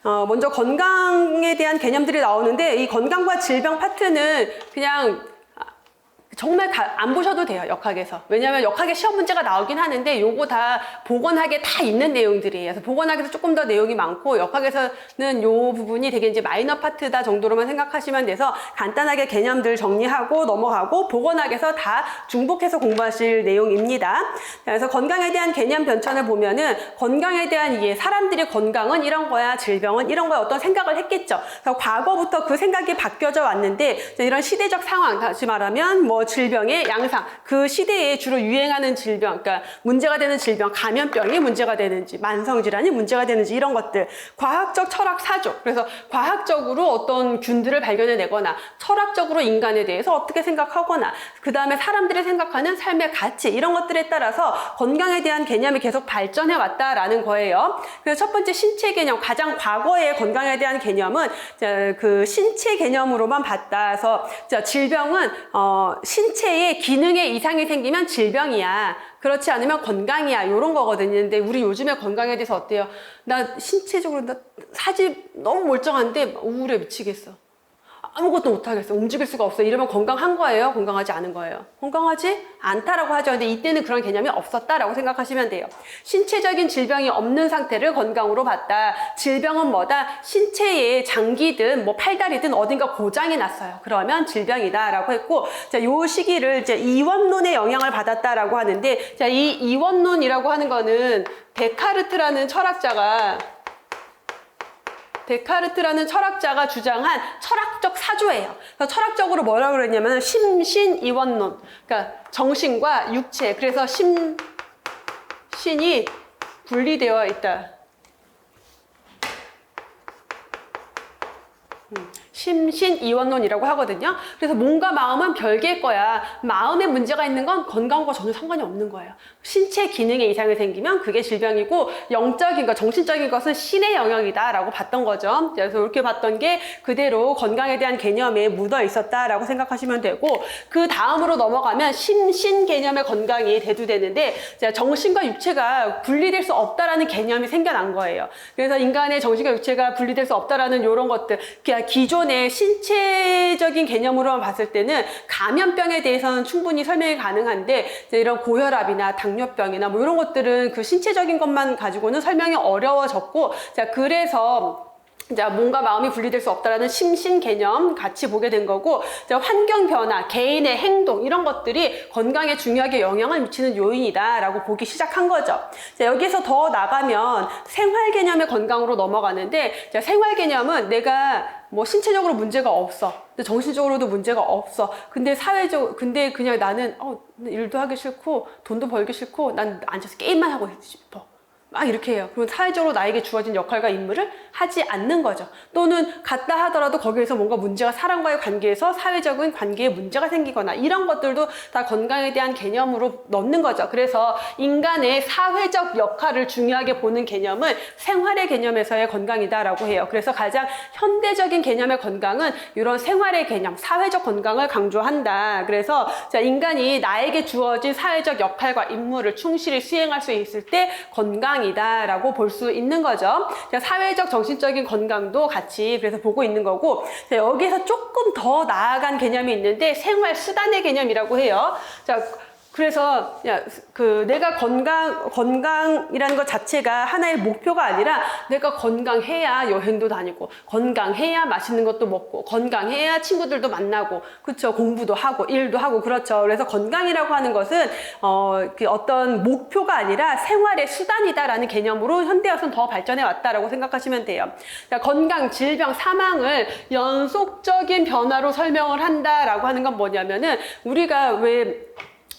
먼저 건강에 대한 개념들이 나오는데 이 건강과 질병 파트는 그냥 정말 안 보셔도 돼요, 역학에서. 왜냐하면 역학에 시험 문제가 나오긴 하는데 요거 다 보건학에 다 있는 내용들이에요. 그래서 보건학에서 조금 더 내용이 많고 역학에서는 요 부분이 되게 이제 마이너 파트다 정도로만 생각하시면 돼서 간단하게 개념들 정리하고 넘어가고 보건학에서 다 중복해서 공부하실 내용입니다. 그래서 건강에 대한 개념 변천을 보면은 건강에 대한 이해, 사람들이 건강은 이런 거야, 질병은 이런 거야 어떤 생각을 했겠죠. 그래서 과거부터 그 생각이 바뀌어져 왔는데 이런 시대적 상황, 다시 말하면 뭐 질병의 양상, 그 시대에 주로 유행하는 질병, 그러니까 문제가 되는 질병, 감염병이 문제가 되는지, 만성질환이 문제가 되는지 이런 것들, 과학적 철학 사조, 그래서 과학적으로 어떤 균들을 발견해내거나 철학적으로 인간에 대해서 어떻게 생각하거나 그 다음에 사람들이 생각하는 삶의 가치 이런 것들에 따라서 건강에 대한 개념이 계속 발전해 왔다라는 거예요. 그래서 첫 번째 신체 개념, 가장 과거의 건강에 대한 개념은 그 신체 개념으로만 봤다. 그래서 질병은 신체에 기능에 이상이 생기면 질병이야. 그렇지 않으면 건강이야. 이런 거거든요. 근데 우리 요즘에 건강에 대해서 어때요? 나 신체적으로 나 사지 너무 멀쩡한데 우울해 미치겠어. 아무것도 못하겠어. 움직일 수가 없어. 이러면 건강한 거예요? 건강하지 않은 거예요? 건강하지 않다라고 하죠. 근데 이때는 그런 개념이 없었다라고 생각하시면 돼요. 신체적인 질병이 없는 상태를 건강으로 봤다. 질병은 뭐다? 신체에 장기든 뭐 팔다리든 어딘가 고장이 났어요. 그러면 질병이다라고 했고, 자, 요 시기를 이제 이원론의 영향을 받았다라고 하는데, 자, 이 이원론이라고 하는 거는 데카르트라는 철학자가 주장한 철학적 사조예요. 그래서 철학적으로 뭐라고 그랬냐면 심신이원론. 그러니까 정신과 육체. 그래서 신이 분리되어 있다. 심신이원론이라고 하거든요. 그래서 몸과 마음은 별개일 거야. 마음에 문제가 있는 건 건강과 전혀 상관이 없는 거예요. 신체 기능에 이상이 생기면 그게 질병이고 영적인, 그러니까 정신적인 것은 신의 영역이다라고 봤던 거죠. 그래서 이렇게 봤던 게 그대로 건강에 대한 개념에 묻어 있었다라고 생각하시면 되고, 그 다음으로 넘어가면 심신 개념의 건강이 대두되는데 정신과 육체가 분리될 수 없다라는 개념이 생겨난 거예요. 그래서 인간의 정신과 육체가 분리될 수 없다라는 이런 것들, 기존의 신체적인 개념으로만 봤을 때는 감염병에 대해서는 충분히 설명이 가능한데 이런 고혈압이나 당뇨병이나 뭐 이런 것들은 그 신체적인 것만 가지고는 설명이 어려워졌고, 자, 그래서 자, 몸과 마음이 분리될 수 없다라는 심신 개념 같이 보게 된 거고, 자, 환경 변화, 개인의 행동 이런 것들이 건강에 중요하게 영향을 미치는 요인이다라고 보기 시작한 거죠. 자, 여기서 더 나가면 생활 개념의 건강으로 넘어가는데, 자, 생활 개념은 내가 뭐 신체적으로 문제가 없어. 근데 정신적으로도 문제가 없어. 근데 근데 그냥 나는 일도 하기 싫고 돈도 벌기 싫고 난 앉아서 게임만 하고 싶어. 막 이렇게 해요. 그러면 사회적으로 나에게 주어진 역할과 임무를 하지 않는 거죠. 또는 갔다 하더라도 거기에서 뭔가 문제가 사람과의 관계에서 사회적인 관계에 문제가 생기거나 이런 것들도 다 건강에 대한 개념으로 넣는 거죠. 그래서 인간의 사회적 역할을 중요하게 보는 개념은 생활의 개념에서의 건강이다라고 해요. 그래서 가장 현대적인 개념의 건강은 이런 생활의 개념, 사회적 건강을 강조한다. 그래서 자, 인간이 나에게 주어진 사회적 역할과 임무를 충실히 수행할 수 있을 때 건강이다라고 볼 수 있는 거죠. 자, 사회적 정신적인 건강도 같이 그래서 보고 있는 거고, 자, 여기에서 조금 더 나아간 개념이 있는데 생활 수단의 개념이라고 해요. 자, 그래서 내가 건강이라는 것 자체가 하나의 목표가 아니라 내가 건강해야 여행도 다니고 건강해야 맛있는 것도 먹고 건강해야 친구들도 만나고 그렇죠, 공부도 하고 일도 하고 그렇죠. 그래서 건강이라고 하는 것은 어떤 목표가 아니라 생활의 수단이다라는 개념으로 현대 와서는 더 발전해 왔다라고 생각하시면 돼요. 그러니까 건강, 질병, 사망을 연속적인 변화로 설명을 한다라고 하는 건 뭐냐면은 우리가 왜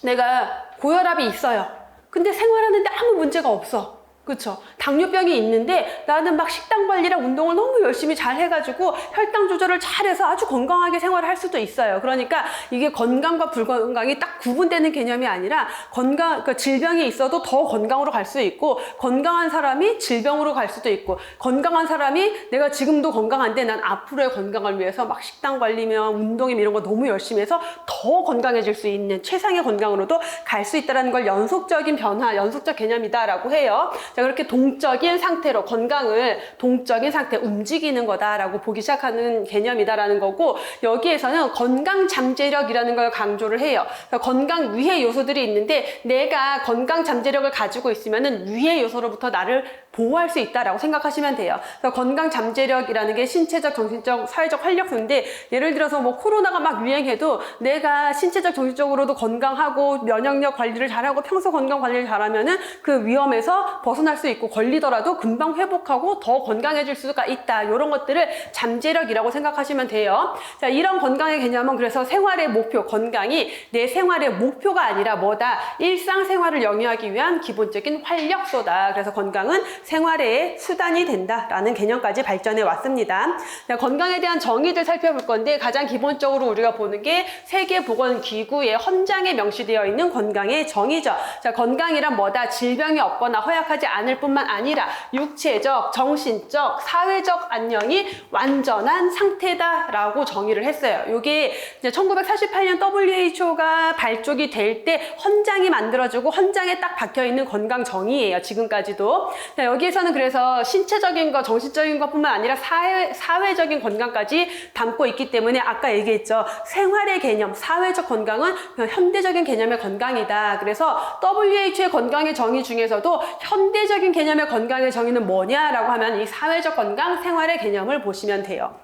내가 고혈압이 있어요. 근데 생활하는데 아무 문제가 없어. 그렇죠? 당뇨병이 있는데 나는 막 식단 관리랑 운동을 너무 열심히 잘 해가지고 혈당 조절을 잘해서 아주 건강하게 생활을 할 수도 있어요. 그러니까 이게 건강과 불건강이 딱 구분되는 개념이 아니라 그러니까 질병이 있어도 더 건강으로 갈 수 있고 건강한 사람이 질병으로 갈 수도 있고 건강한 사람이 내가 지금도 건강한데 난 앞으로의 건강을 위해서 막 식단 관리며 운동이며 이런 거 너무 열심히 해서 더 건강해질 수 있는 최상의 건강으로도 갈 수 있다는 걸 연속적인 변화, 연속적 개념이다라고 해요. 자, 그렇게 동적인 상태로 건강을 동적인 상태 움직이는 거다라고 보기 시작하는 개념이다라는 거고, 여기에서는 건강 잠재력이라는 걸 강조를 해요. 그러니까 건강 위해 요소들이 있는데 내가 건강 잠재력을 가지고 있으면은 위해 요소로부터 나를 보호할 수 있다라고 생각하시면 돼요. 그래서 건강 잠재력이라는 게 신체적, 정신적, 사회적 활력소인데, 예를 들어서 뭐 코로나가 막 유행해도 내가 신체적, 정신적으로도 건강하고 면역력 관리를 잘하고 평소 건강 관리를 잘하면은 그 위험에서 벗어날 수 있고, 걸리더라도 금방 회복하고 더 건강해질 수가 있다. 이런 것들을 잠재력이라고 생각하시면 돼요. 자, 이런 건강의 개념은 그래서 생활의 목표, 건강이 내 생활의 목표가 아니라 뭐다? 일상생활을 영위하기 위한 기본적인 활력소다. 그래서 건강은 생활의 수단이 된다라는 개념까지 발전해 왔습니다. 자, 건강에 대한 정의들 살펴볼 건데, 가장 기본적으로 우리가 보는 게 세계보건기구의 헌장에 명시되어 있는 건강의 정의죠. 자, 건강이란 뭐다? 질병이 없거나 허약하지 않을 뿐만 아니라 육체적, 정신적, 사회적 안녕이 완전한 상태다라고 정의를 했어요. 이게 1948년 WHO가 발족이 될 때 헌장이 만들어지고 헌장에 딱 박혀있는 건강 정의예요. 지금까지도. 자, 여기에서는 그래서 신체적인 것, 정신적인 것뿐만 아니라 사회적인 건강까지 담고 있기 때문에 아까 얘기했죠. 생활의 개념, 사회적 건강은 현대적인 개념의 건강이다. 그래서 WHO의 건강의 정의 중에서도 현대적인 개념의 건강의 정의는 뭐냐라고 하면 이 사회적 건강, 생활의 개념을 보시면 돼요.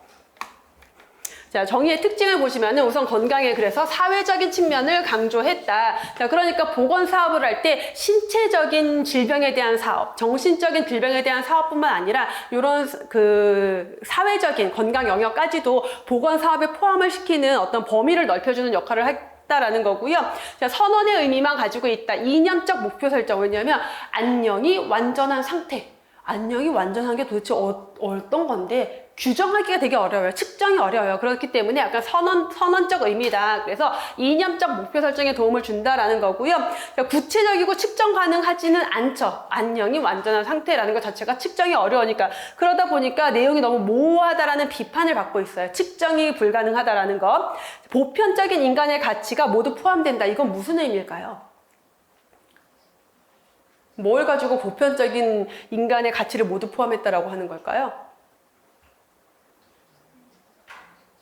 자, 정의의 특징을 보시면은 우선 건강에 그래서 사회적인 측면을 강조했다. 자, 그러니까 보건 사업을 할 때 신체적인 질병에 대한 사업, 정신적인 질병에 대한 사업뿐만 아니라 이런 그 사회적인 건강 영역까지도 보건 사업에 포함을 시키는 어떤 범위를 넓혀주는 역할을 했다라는 거고요. 자, 선언의 의미만 가지고 있다. 이념적 목표 설정. 왜냐하면 안녕이 완전한 상태. 안녕이 완전한 게 도대체 어떤 건데 규정하기가 되게 어려워요. 측정이 어려워요. 그렇기 때문에 약간 선언적 의미다. 그래서 이념적 목표 설정에 도움을 준다라는 거고요. 구체적이고 측정 가능하지는 않죠. 안녕이 완전한 상태라는 것 자체가 측정이 어려우니까. 그러다 보니까 내용이 너무 모호하다라는 비판을 받고 있어요. 측정이 불가능하다라는 것. 보편적인 인간의 가치가 모두 포함된다. 이건 무슨 의미일까요? 뭘 가지고 보편적인 인간의 가치를 모두 포함했다라고 하는 걸까요?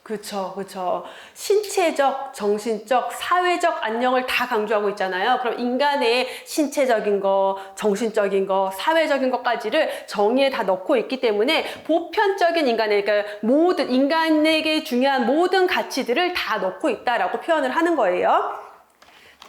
그쵸. 신체적, 정신적, 사회적 안녕을 다 강조하고 있잖아요. 그럼 인간의 신체적인 거, 정신적인 거, 사회적인 것까지를 정의에 다 넣고 있기 때문에 보편적인 인간의, 그러니까 모든, 인간에게 중요한 모든 가치들을 다 넣고 있다라고 표현을 하는 거예요.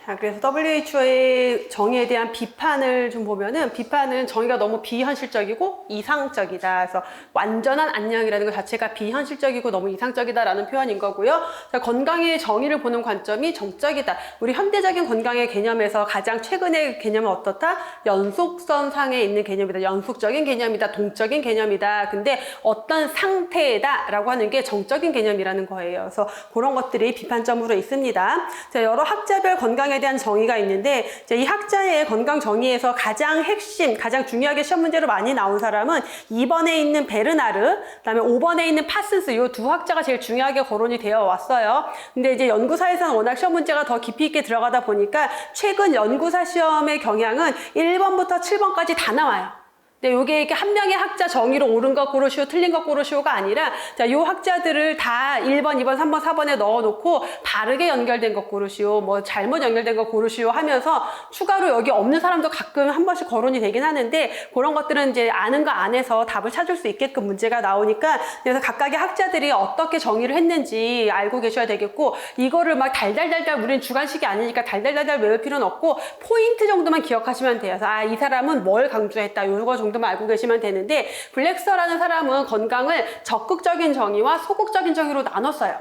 자, 그래서 WHO의 정의에 대한 비판을 좀 보면은, 비판은 정의가 너무 비현실적이고 이상적이다. 그래서 완전한 안녕이라는 것 자체가 비현실적이고 너무 이상적이다라는 표현인 거고요. 자, 건강의 정의를 보는 관점이 정적이다. 우리 현대적인 건강의 개념에서 가장 최근의 개념은 어떻다? 연속선상에 있는 개념이다. 연속적인 개념이다. 동적인 개념이다. 근데 어떤 상태다 라고 하는 게 정적인 개념이라는 거예요. 그래서 그런 것들이 비판점으로 있습니다. 자, 여러 학자별 건강에 대한 정의가 있는데, 이 학자의 건강 정의에서 가장 핵심, 가장 중요하게 시험 문제로 많이 나온 사람은 2번에 있는 베르나르, 그다음에 5번에 있는 파슨스, 이 두 학자가 제일 중요하게 거론이 되어 왔어요. 근데 이제 연구사에서는 워낙 시험 문제가 더 깊이 있게 들어가다 보니까 최근 연구사 시험의 경향은 1번부터 7번까지 다 나와요. 근데 요게 이렇게 한 명의 학자 정의로 옳은 것 고르시오, 틀린 것 고르시오가 아니라, 자, 요 학자들을 다 1번, 2번, 3번, 4번에 넣어놓고 바르게 연결된 것 고르시오, 뭐 잘못 연결된 것 고르시오 하면서 추가로 여기 없는 사람도 가끔 한 번씩 거론이 되긴 하는데, 그런 것들은 이제 아는 거 안에서 답을 찾을 수 있게끔 문제가 나오니까, 그래서 각각의 학자들이 어떻게 정의를 했는지 알고 계셔야 되겠고, 이거를 막 달달달달, 우리는 주관식이 아니니까 달달달달 외울 필요는 없고 포인트 정도만 기억하시면 돼요. 그래서 이 사람은 뭘 강조했다, 요거 정도만 알고 계시면 되는데, 블랙서라는 사람은 건강을 적극적인 정의와 소극적인 정의로 나눴어요.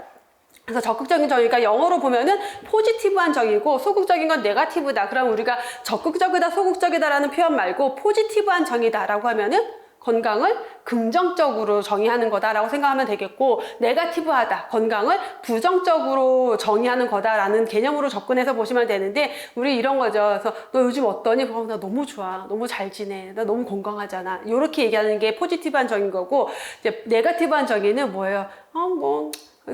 그래서 적극적인 정의가 영어로 보면은 포지티브한 정의고, 소극적인 건 네가티브다. 그럼 우리가 적극적이다, 소극적이다라는 표현 말고 포지티브한 정의다라고 하면은 건강을 긍정적으로 정의하는 거다라고 생각하면 되겠고, 네가티브하다, 건강을 부정적으로 정의하는 거다라는 개념으로 접근해서 보시면 되는데, 우리 이런 거죠. 그래서 너 요즘 어떠니? 나 너무 좋아, 너무 잘 지내, 나 너무 건강하잖아, 이렇게 얘기하는 게 포지티브한 정의인 거고, 이제 네가티브한 정의는 뭐예요?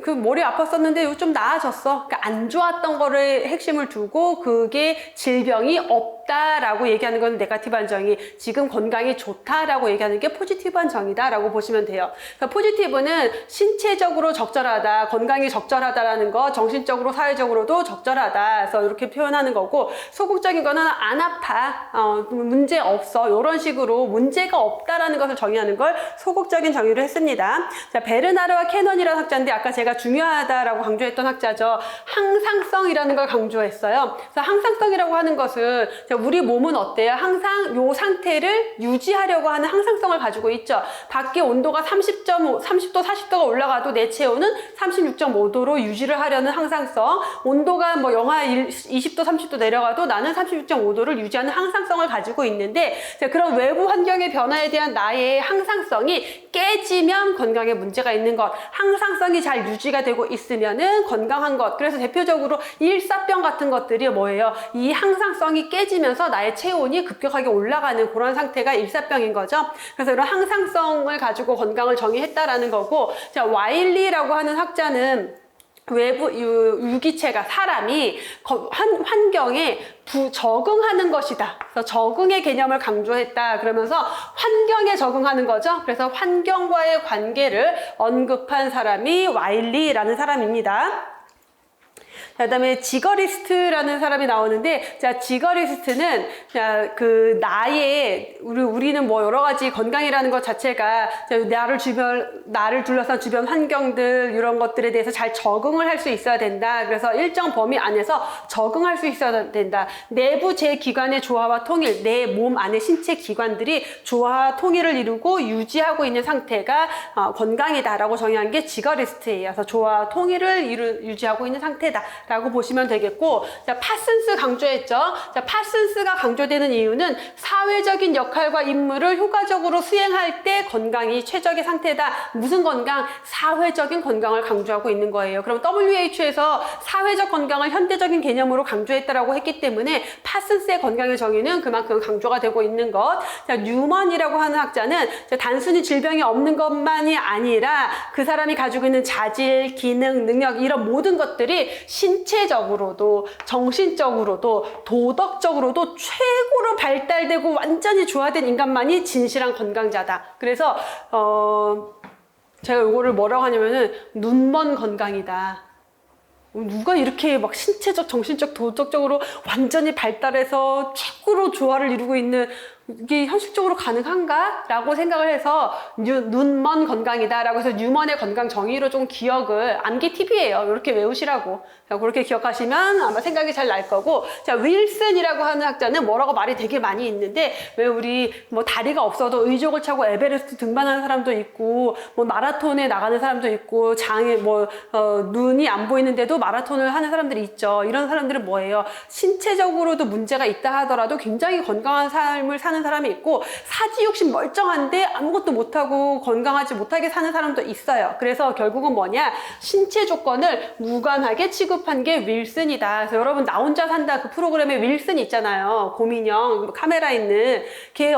그 머리 아팠었는데 이거 좀 나아졌어. 그러니까 안 좋았던 거를 핵심을 두고 그게 질병이 없다 없다라고 얘기하는 건 네거티브한 정의, 지금 건강이 좋다라고 얘기하는 게 포지티브한 정의다라고 보시면 돼요. 그러니까 포지티브는 신체적으로 적절하다, 건강이 적절하다라는 거, 정신적으로 사회적으로도 적절하다, 그래서 이렇게 표현하는 거고, 소극적인 거는 안 아파, 문제 없어, 이런 식으로 문제가 없다라는 것을 정의하는 걸 소극적인 정의로 했습니다. 자, 베르나르와 캐넌이라는 학자인데 아까 제가 중요하다라고 강조했던 학자죠. 항상성이라는 걸 강조했어요. 그래서 항상성이라고 하는 것은 우리 몸은 어때요? 항상 요 상태를 유지하려고 하는 항상성을 가지고 있죠. 밖에 온도가 30도, 40도가 올라가도 내 체온은 36.5도로 유지를 하려는 항상성. 온도가 뭐 영하 20도, 30도 내려가도 나는 36.5도를 유지하는 항상성을 가지고 있는데, 그런 외부 환경의 변화에 대한 나의 항상성이 깨지면 건강에 문제가 있는 것, 항상성이 잘 유지가 되고 있으면은 건강한 것. 그래서 대표적으로 일사병 같은 것들이 뭐예요? 이 항상성이 깨지면서 나의 체온이 급격하게 올라가는 그런 상태가 일사병인 거죠. 그래서 이런 항상성을 가지고 건강을 정의했다라는 거고, 자, 와일리라고 하는 학자는 외부 유기체가, 사람이 환경에 적응하는 것이다. 그래서 적응의 개념을 강조했다. 그러면서 환경에 적응하는 거죠. 그래서 환경과의 관계를 언급한 사람이 와일리라는 사람입니다. 자, 그다음에 지거리스트라는 사람이 나오는데, 자, 지거리스트는 우리는 뭐 여러 가지 건강이라는 것 자체가 나를 둘러싼 주변 환경들, 이런 것들에 대해서 잘 적응을 할 수 있어야 된다. 그래서 일정 범위 안에서 적응할 수 있어야 된다. 내부 제 기관의 조화와 통일, 내 몸 안의 신체 기관들이 조화와 통일을 이루고 유지하고 있는 상태가 건강이다라고 정의한 게 지거리스트예요. 그래서 조화와 통일을 유지하고 있는 상태다 라고 보시면 되겠고, 자, 파슨스 강조했죠. 자, 파슨스가 강조되는 이유는 사회적인 역할과 임무를 효과적으로 수행할 때 건강이 최적의 상태다. 무슨 건강? 사회적인 건강을 강조하고 있는 거예요. 그럼 WHO에서 사회적 건강을 현대적인 개념으로 강조했다라고 했기 때문에 파슨스의 건강의 정의는 그만큼 강조가 되고 있는 것. 자, 뉴먼이라고 하는 학자는 단순히 질병이 없는 것만이 아니라 그 사람이 가지고 있는 자질, 기능, 능력, 이런 모든 것들이 신체적으로도 정신적으로도 도덕적으로도 최고로 발달되고 완전히 조화된 인간만이 진실한 건강자다. 그래서 제가 이거를 뭐라고 하냐면은 눈먼 건강이다. 누가 이렇게 막 신체적, 정신적, 도덕적으로 완전히 발달해서 최고로 조화를 이루고 있는, 이게 현실적으로 가능한가? 라고 생각을 해서 눈먼 건강이다 라고 해서 뉴먼의 건강 정의로 좀 기억을, 암기 팁이에요. 이렇게 외우시라고. 그렇게 기억하시면 아마 생각이 잘 날 거고, 자, 윌슨이라고 하는 학자는 뭐라고 말이 되게 많이 있는데, 왜 우리 뭐 다리가 없어도 의족을 차고 에베레스트 등반하는 사람도 있고, 뭐 마라톤에 나가는 사람도 있고, 눈이 안 보이는데도 마라톤을 하는 사람들이 있죠. 이런 사람들은 뭐예요? 신체적으로도 문제가 있다 하더라도 굉장히 건강한 삶을 사는 사람이 있고, 사지욕심 멀쩡한데 아무것도 못하고 건강하지 못하게 사는 사람도 있어요. 그래서 결국은 뭐냐? 신체 조건을 무관하게 취급한 게 윌슨이다. 그래서 여러분, 나 혼자 산다 그 프로그램에 윌슨 있잖아요. 곰인형, 카메라 있는. 걔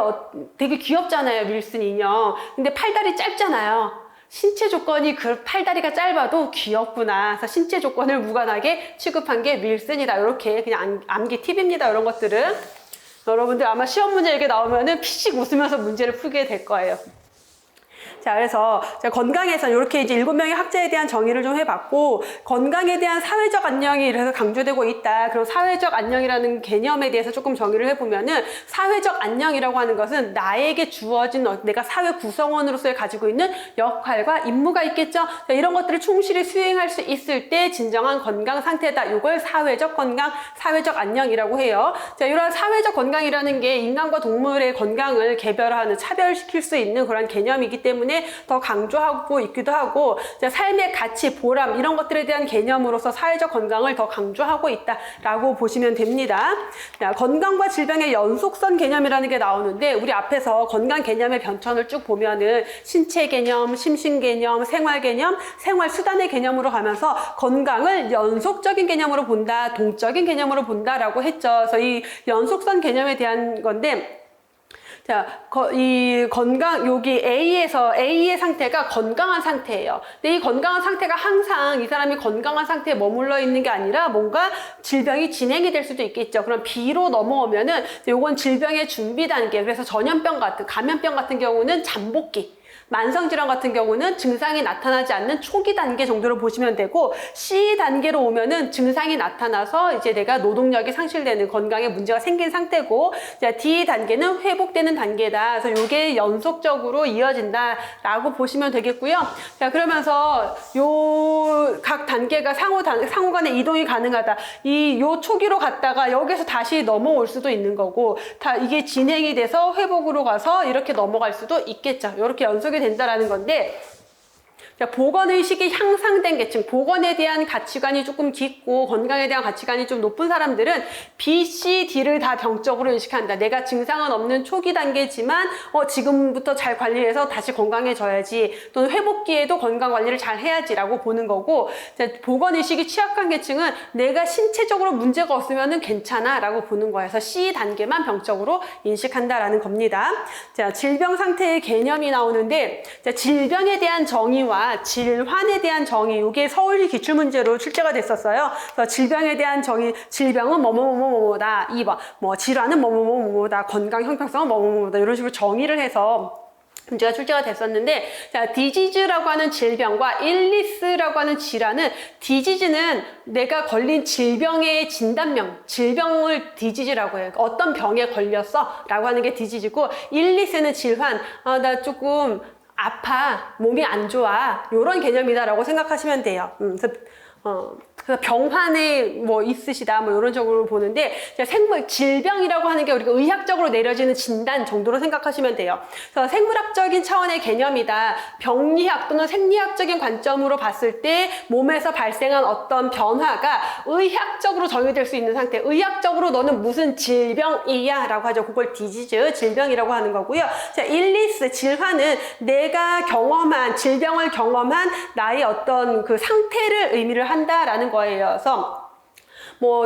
되게 귀엽잖아요, 윌슨 인형. 근데 팔다리 짧잖아요. 신체 조건이 그 팔다리가 짧아도 귀엽구나. 그래서 신체 조건을 무관하게 취급한 게 윌슨이다. 이렇게 그냥 암기 팁입니다. 이런 것들은. 여러분들 아마 시험 문제 이렇게 나오면은 피식 웃으면서 문제를 풀게 될 거예요. 자, 그래서 건강에서 이렇게 이제 7명의 학자에 대한 정의를 좀 해봤고, 건강에 대한 사회적 안녕이 이래서 강조되고 있다. 그리고 사회적 안녕이라는 개념에 대해서 조금 정의를 해보면은, 사회적 안녕이라고 하는 것은 나에게 주어진 내가 사회 구성원으로서 가지고 있는 역할과 임무가 있겠죠. 자, 이런 것들을 충실히 수행할 수 있을 때 진정한 건강 상태다. 이걸 사회적 건강, 사회적 안녕이라고 해요. 자, 이런 사회적 건강이라는 게 인간과 동물의 건강을 개별화하는, 차별시킬 수 있는 그런 개념이기 때문에 더 강조하고 있기도 하고, 삶의 가치, 보람, 이런 것들에 대한 개념으로서 사회적 건강을 더 강조하고 있다라고 보시면 됩니다. 건강과 질병의 연속선 개념이라는 게 나오는데, 우리 앞에서 건강 개념의 변천을 쭉 보면은 신체 개념, 심신 개념, 생활 개념, 생활 수단의 개념으로 가면서 건강을 연속적인 개념으로 본다, 동적인 개념으로 본다라고 했죠. 그래서 이 연속선 개념에 대한 건데, 자, 이 건강, 여기 A의 상태가 건강한 상태예요. 근데 이 건강한 상태가 항상 이 사람이 건강한 상태에 머물러 있는 게 아니라 뭔가 질병이 진행이 될 수도 있겠죠. 그럼 B로 넘어오면은 요건 질병의 준비 단계. 그래서 전염병 같은, 감염병 같은 경우는 잠복기. 만성질환 같은 경우는 증상이 나타나지 않는 초기 단계 정도로 보시면 되고, C 단계로 오면은 증상이 나타나서 이제 내가 노동력이 상실되는, 건강에 문제가 생긴 상태고, D 단계는 회복되는 단계다. 그래서 이게 연속적으로 이어진다라고 보시면 되겠고요. 자, 그러면서 요 각 단계가 상호 간에 이동이 가능하다. 요 초기로 갔다가 여기서 다시 넘어올 수도 있는 거고, 이게 진행이 돼서 회복으로 가서 이렇게 넘어갈 수도 있겠죠. 이렇게 연속이 된다라는 건데, 보건의식이 향상된 계층, 보건에 대한 가치관이 조금 깊고 건강에 대한 가치관이 좀 높은 사람들은 B, C, D를 다 병적으로 인식한다. 내가 증상은 없는 초기 단계지만 지금부터 잘 관리해서 다시 건강해져야지, 또는 회복기에도 건강 관리를 잘 해야지라고 보는 거고, 보건의식이 취약한 계층은 내가 신체적으로 문제가 없으면 괜찮아 라고 보는 거예요. 그래서 C 단계만 병적으로 인식한다라는 겁니다. 자, 질병 상태의 개념이 나오는데, 질병에 대한 정의와 질환에 대한 정의, 이게 서울시 기출문제로 출제가 됐었어요. 그래서 질병에 대한 정의, 질병은 뭐뭐뭐뭐다. 2번, 질환은 뭐뭐뭐뭐다. 건강 형평성은 뭐뭐뭐다. 이런 식으로 정의를 해서 문제가 출제가 됐었는데, 자, 디지즈라고 하는 질병과 일리스라고 하는 질환은, 디지즈는 내가 걸린 질병의 진단명, 질병을 디지즈라고 해요. 어떤 병에 걸렸어? 라고 하는 게 디지즈고, 일리스는 질환, 나 조금 아파, 몸이 안 좋아, 이런 개념이다라고 생각하시면 돼요. 그래서 병환에 있으시다, 이런 쪽으로 보는데, 질병이라고 하는 게 우리가 의학적으로 내려지는 진단 정도로 생각하시면 돼요. 그래서 생물학적인 차원의 개념이다. 병리학 또는 생리학적인 관점으로 봤을 때 몸에서 발생한 어떤 변화가 의학적으로 정의될 수 있는 상태. 의학적으로 너는 무슨 질병이야 라고 하죠. 그걸 디지즈, 질병이라고 하는 거고요. 자, 일리스, 질환은 내가 경험한, 질병을 경험한 나의 어떤 그 상태를 의미를 한다라는 거예요. 그래서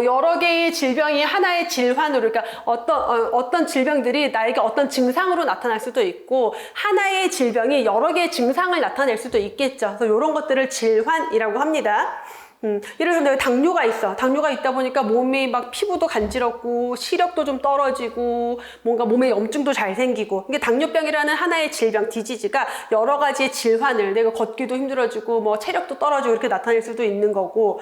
여러 개의 질병이 하나의 질환으로, 그러니까 어떤 질병들이 나에게 어떤 증상으로 나타날 수도 있고, 하나의 질병이 여러 개의 증상을 나타낼 수도 있겠죠. 그래서 이런 것들을 질환이라고 합니다. 예를 들어서 내가 당뇨가 있어. 당뇨가 있다 보니까 몸이 막 피부도 간지럽고 시력도 좀 떨어지고 뭔가 몸에 염증도 잘 생기고, 이게 당뇨병이라는 하나의 질병, 디지즈가 여러 가지의 질환을, 내가 걷기도 힘들어지고 체력도 떨어지고 이렇게 나타낼 수도 있는 거고,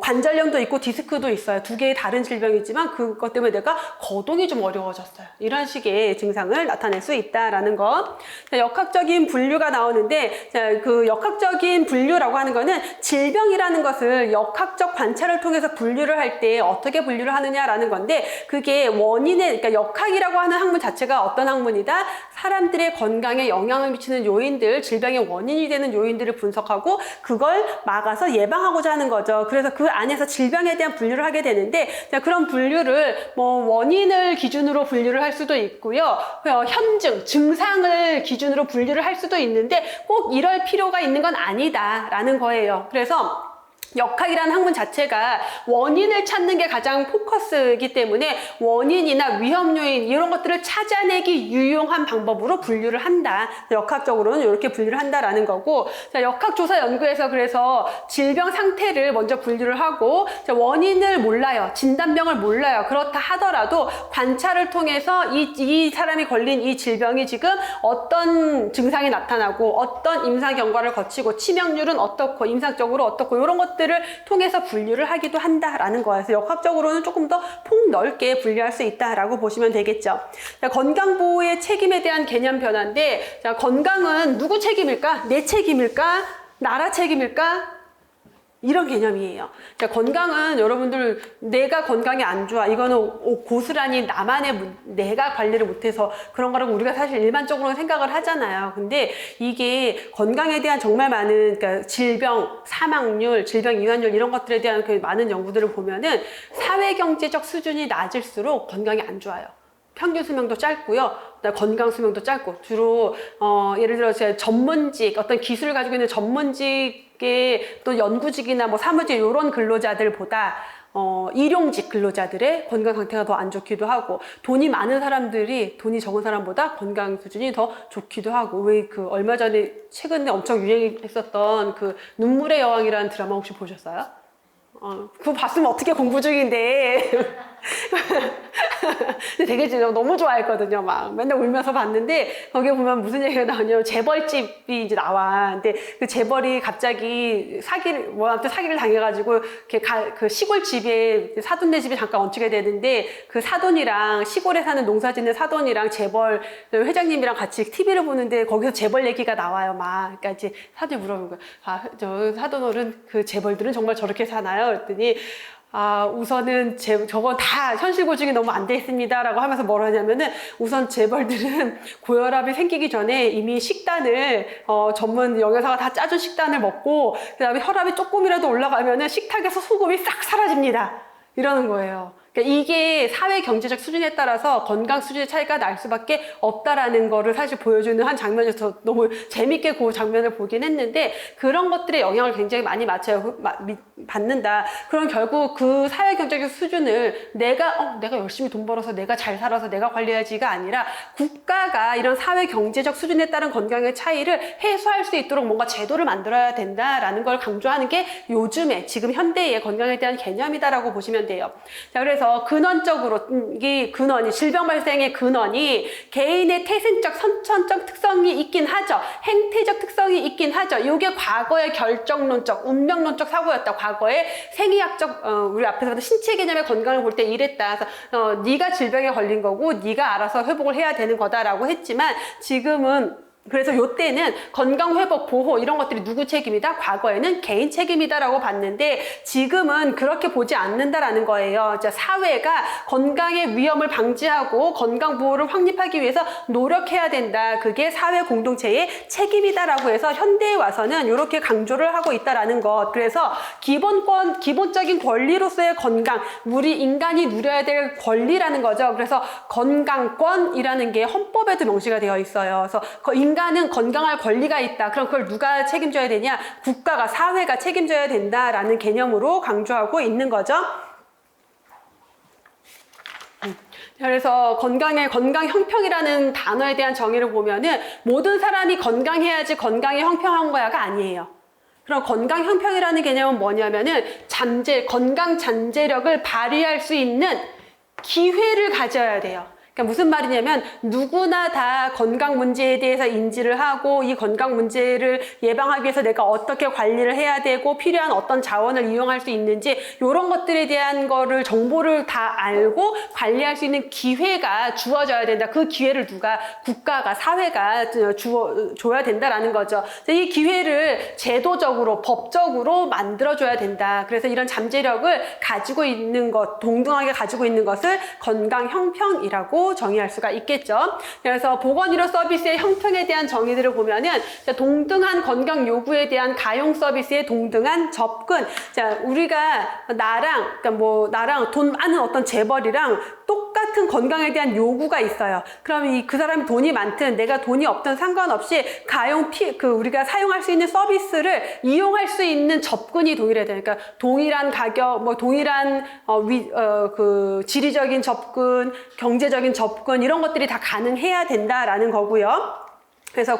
관절염도 있고 디스크도 있어요. 두 개의 다른 질병이지만 그것 때문에 내가 거동이 좀 어려워졌어요. 이런 식의 증상을 나타낼 수 있다라는 것. 자, 역학적인 분류가 나오는데, 자, 그 역학적인 분류라고 하는 거는 질병이라는 것을 역학적 관찰을 통해서 분류를 할 때 어떻게 분류를 하느냐라는 건데, 그게 그러니까 역학이라고 하는 학문 자체가 어떤 학문이다? 사람들의 건강에 영향을 미치는 요인들, 질병의 원인이 되는 요인들을 분석하고 그걸 막아서 예방하고자 하는 거죠. 그래서 그 안에서 질병에 대한 분류를 하게 되는데, 자, 그런 분류를 원인을 기준으로 분류를 할 수도 있고요. 현증, 증상을 기준으로 분류를 할 수도 있는데 꼭 이럴 필요가 있는 건 아니다라는 거예요. 그래서 역학이라는 학문 자체가 원인을 찾는 게 가장 포커스이기 때문에 원인이나 위험 요인 이런 것들을 찾아내기 유용한 방법으로 분류를 한다. 역학적으로는 이렇게 분류를 한다라는 거고, 자, 역학조사 연구에서 그래서 질병 상태를 먼저 분류를 하고, 자, 원인을 몰라요. 진단병을 몰라요. 그렇다 하더라도 관찰을 통해서 이 사람이 걸린 이 질병이 지금 어떤 증상이 나타나고 어떤 임상 경과를 거치고 치명률은 어떻고 임상적으로 어떻고 이런 것들을 통해서 분류를 하기도 한다라는 거예요. 그래서 역학적으로는 조금 더 폭넓게 분류할 수 있다라고 보시면 되겠죠. 자, 건강보호의 책임에 대한 개념 변화인데, 자, 건강은 누구 책임일까? 내 책임일까? 나라 책임일까? 이런 개념이에요. 자, 건강은 여러분들, 내가 건강이 안 좋아, 이거는 고스란히 내가 관리를 못해서 그런 거라고 우리가 사실 일반적으로 생각을 하잖아요. 근데 이게 건강에 대한 정말 많은, 그러니까 질병 사망률, 질병 이완율 이런 것들에 대한 그 많은 연구들을 보면은 사회경제적 수준이 낮을수록 건강이 안 좋아요. 평균 수명도 짧고요. 건강 수명도 짧고, 주로 예를 들어 전문직, 어떤 기술을 가지고 있는 전문직의 또 연구직이나 사무직 이런 근로자들보다 일용직 근로자들의 건강 상태가 더 안 좋기도 하고, 돈이 많은 사람들이 돈이 적은 사람보다 건강 수준이 더 좋기도 하고. 왜 그 얼마 전에 최근에 엄청 유행했었던 그 눈물의 여왕이라는 드라마 혹시 보셨어요? 그거 봤으면 어떻게 공부 중인데. 근데 되게 너무 좋아했거든요. 막 맨날 울면서 봤는데, 거기에 보면 무슨 얘기가 나오냐면 재벌집이 이제 나와. 근데 그 재벌이 갑자기 아무튼 사기를 당해가지고 이렇게 그 시골 집에 사돈네 집에 잠깐 얹히게 되는데, 그 사돈이랑 시골에 사는 농사 짓는 사돈이랑 재벌 회장님이랑 같이 TV를 보는데 거기서 재벌 얘기가 나와요. 막 그러니까 이제 사돈이 물어보는 거야. 저 사돈어른 그 재벌들은 정말 저렇게 사나요? 그랬더니 우선은 저건 다 현실 고증이 너무 안 돼 있습니다 라고 하면서 뭐라 하냐면은, 우선 재벌들은 고혈압이 생기기 전에 이미 식단을 전문 영양사가 다 짜준 식단을 먹고, 그 다음에 혈압이 조금이라도 올라가면은 식탁에서 소금이 싹 사라집니다 이러는 거예요. 그러니까 이게 사회 경제적 수준에 따라서 건강 수준의 차이가 날 수밖에 없다라는 거를 사실 보여주는 한 장면에서 너무 재밌게 그 장면을 보긴 했는데, 그런 것들의 영향을 굉장히 많이 받는다. 그럼 결국 그 사회 경제적 수준을 내가 열심히 돈 벌어서 내가 잘 살아서 내가 관리해야지가 아니라, 국가가 이런 사회 경제적 수준에 따른 건강의 차이를 해소할 수 있도록 뭔가 제도를 만들어야 된다라는 걸 강조하는 게 요즘에 지금 현대의 건강에 대한 개념이다라고 보시면 돼요. 자, 그래서 근원적으로 이 근원이, 질병 발생의 근원이 개인의 태생적 선천적 특성이 있긴 하죠. 행태적 특성이 있긴 하죠. 이게 과거의 결정론적, 운명론적 사고였다. 과거의 생의학적, 우리 앞에서 봤던 신체 개념의 건강을 볼 때 이랬다. 그래서 네가 질병에 걸린 거고 네가 알아서 회복을 해야 되는 거다라고 했지만, 지금은 그래서 요때는 건강회복, 보호 이런 것들이 누구 책임이다? 과거에는 개인 책임이다라고 봤는데, 지금은 그렇게 보지 않는다라는 거예요. 사회가 건강의 위험을 방지하고 건강보호를 확립하기 위해서 노력해야 된다. 그게 사회 공동체의 책임이다라고 해서 현대에 와서는 이렇게 강조를 하고 있다라는 것. 그래서 기본적인 권리로서의 건강, 우리 인간이 누려야 될 권리라는 거죠. 그래서 건강권이라는 게 헌법에도 명시가 되어 있어요. 그래서 인간은 건강할 권리가 있다. 그럼 그걸 누가 책임져야 되냐? 국가가, 사회가 책임져야 된다라는 개념으로 강조하고 있는 거죠. 그래서 건강 형평이라는 단어에 대한 정의를 보면은, 모든 사람이 건강해야지 건강이 형평한 거야가 아니에요. 그럼 건강 형평이라는 개념은 뭐냐면은, 건강 잠재력을 발휘할 수 있는 기회를 가져야 돼요. 그러니까 무슨 말이냐면, 누구나 다 건강 문제에 대해서 인지를 하고, 이 건강 문제를 예방하기 위해서 내가 어떻게 관리를 해야 되고, 필요한 어떤 자원을 이용할 수 있는지, 이런 것들에 대한 거를, 정보를 다 알고 관리할 수 있는 기회가 주어져야 된다. 그 기회를 누가? 국가가, 사회가 줘야 된다라는 거죠. 이 기회를 제도적으로, 법적으로 만들어줘야 된다. 그래서 이런 잠재력을 가지고 있는 것, 동등하게 가지고 있는 것을 건강 형평이라고 정의할 수가 있겠죠. 그래서 보건의료 서비스의 형평에 대한 정의들을 보면은, 동등한 건강 요구에 대한 가용 서비스의 동등한 접근. 자, 우리가 나랑 돈 많은 어떤 재벌이랑 똑같은 건강에 대한 요구가 있어요. 그럼 그 사람이 돈이 많든 내가 돈이 없든 상관없이 우리가 사용할 수 있는 서비스를 이용할 수 있는 접근이 동일해야 돼요. 그러니까 동일한 가격, 동일한 지리적인 접근, 경제적인 접근, 이런 것들이 다 가능해야 된다라는 거고요. 그래서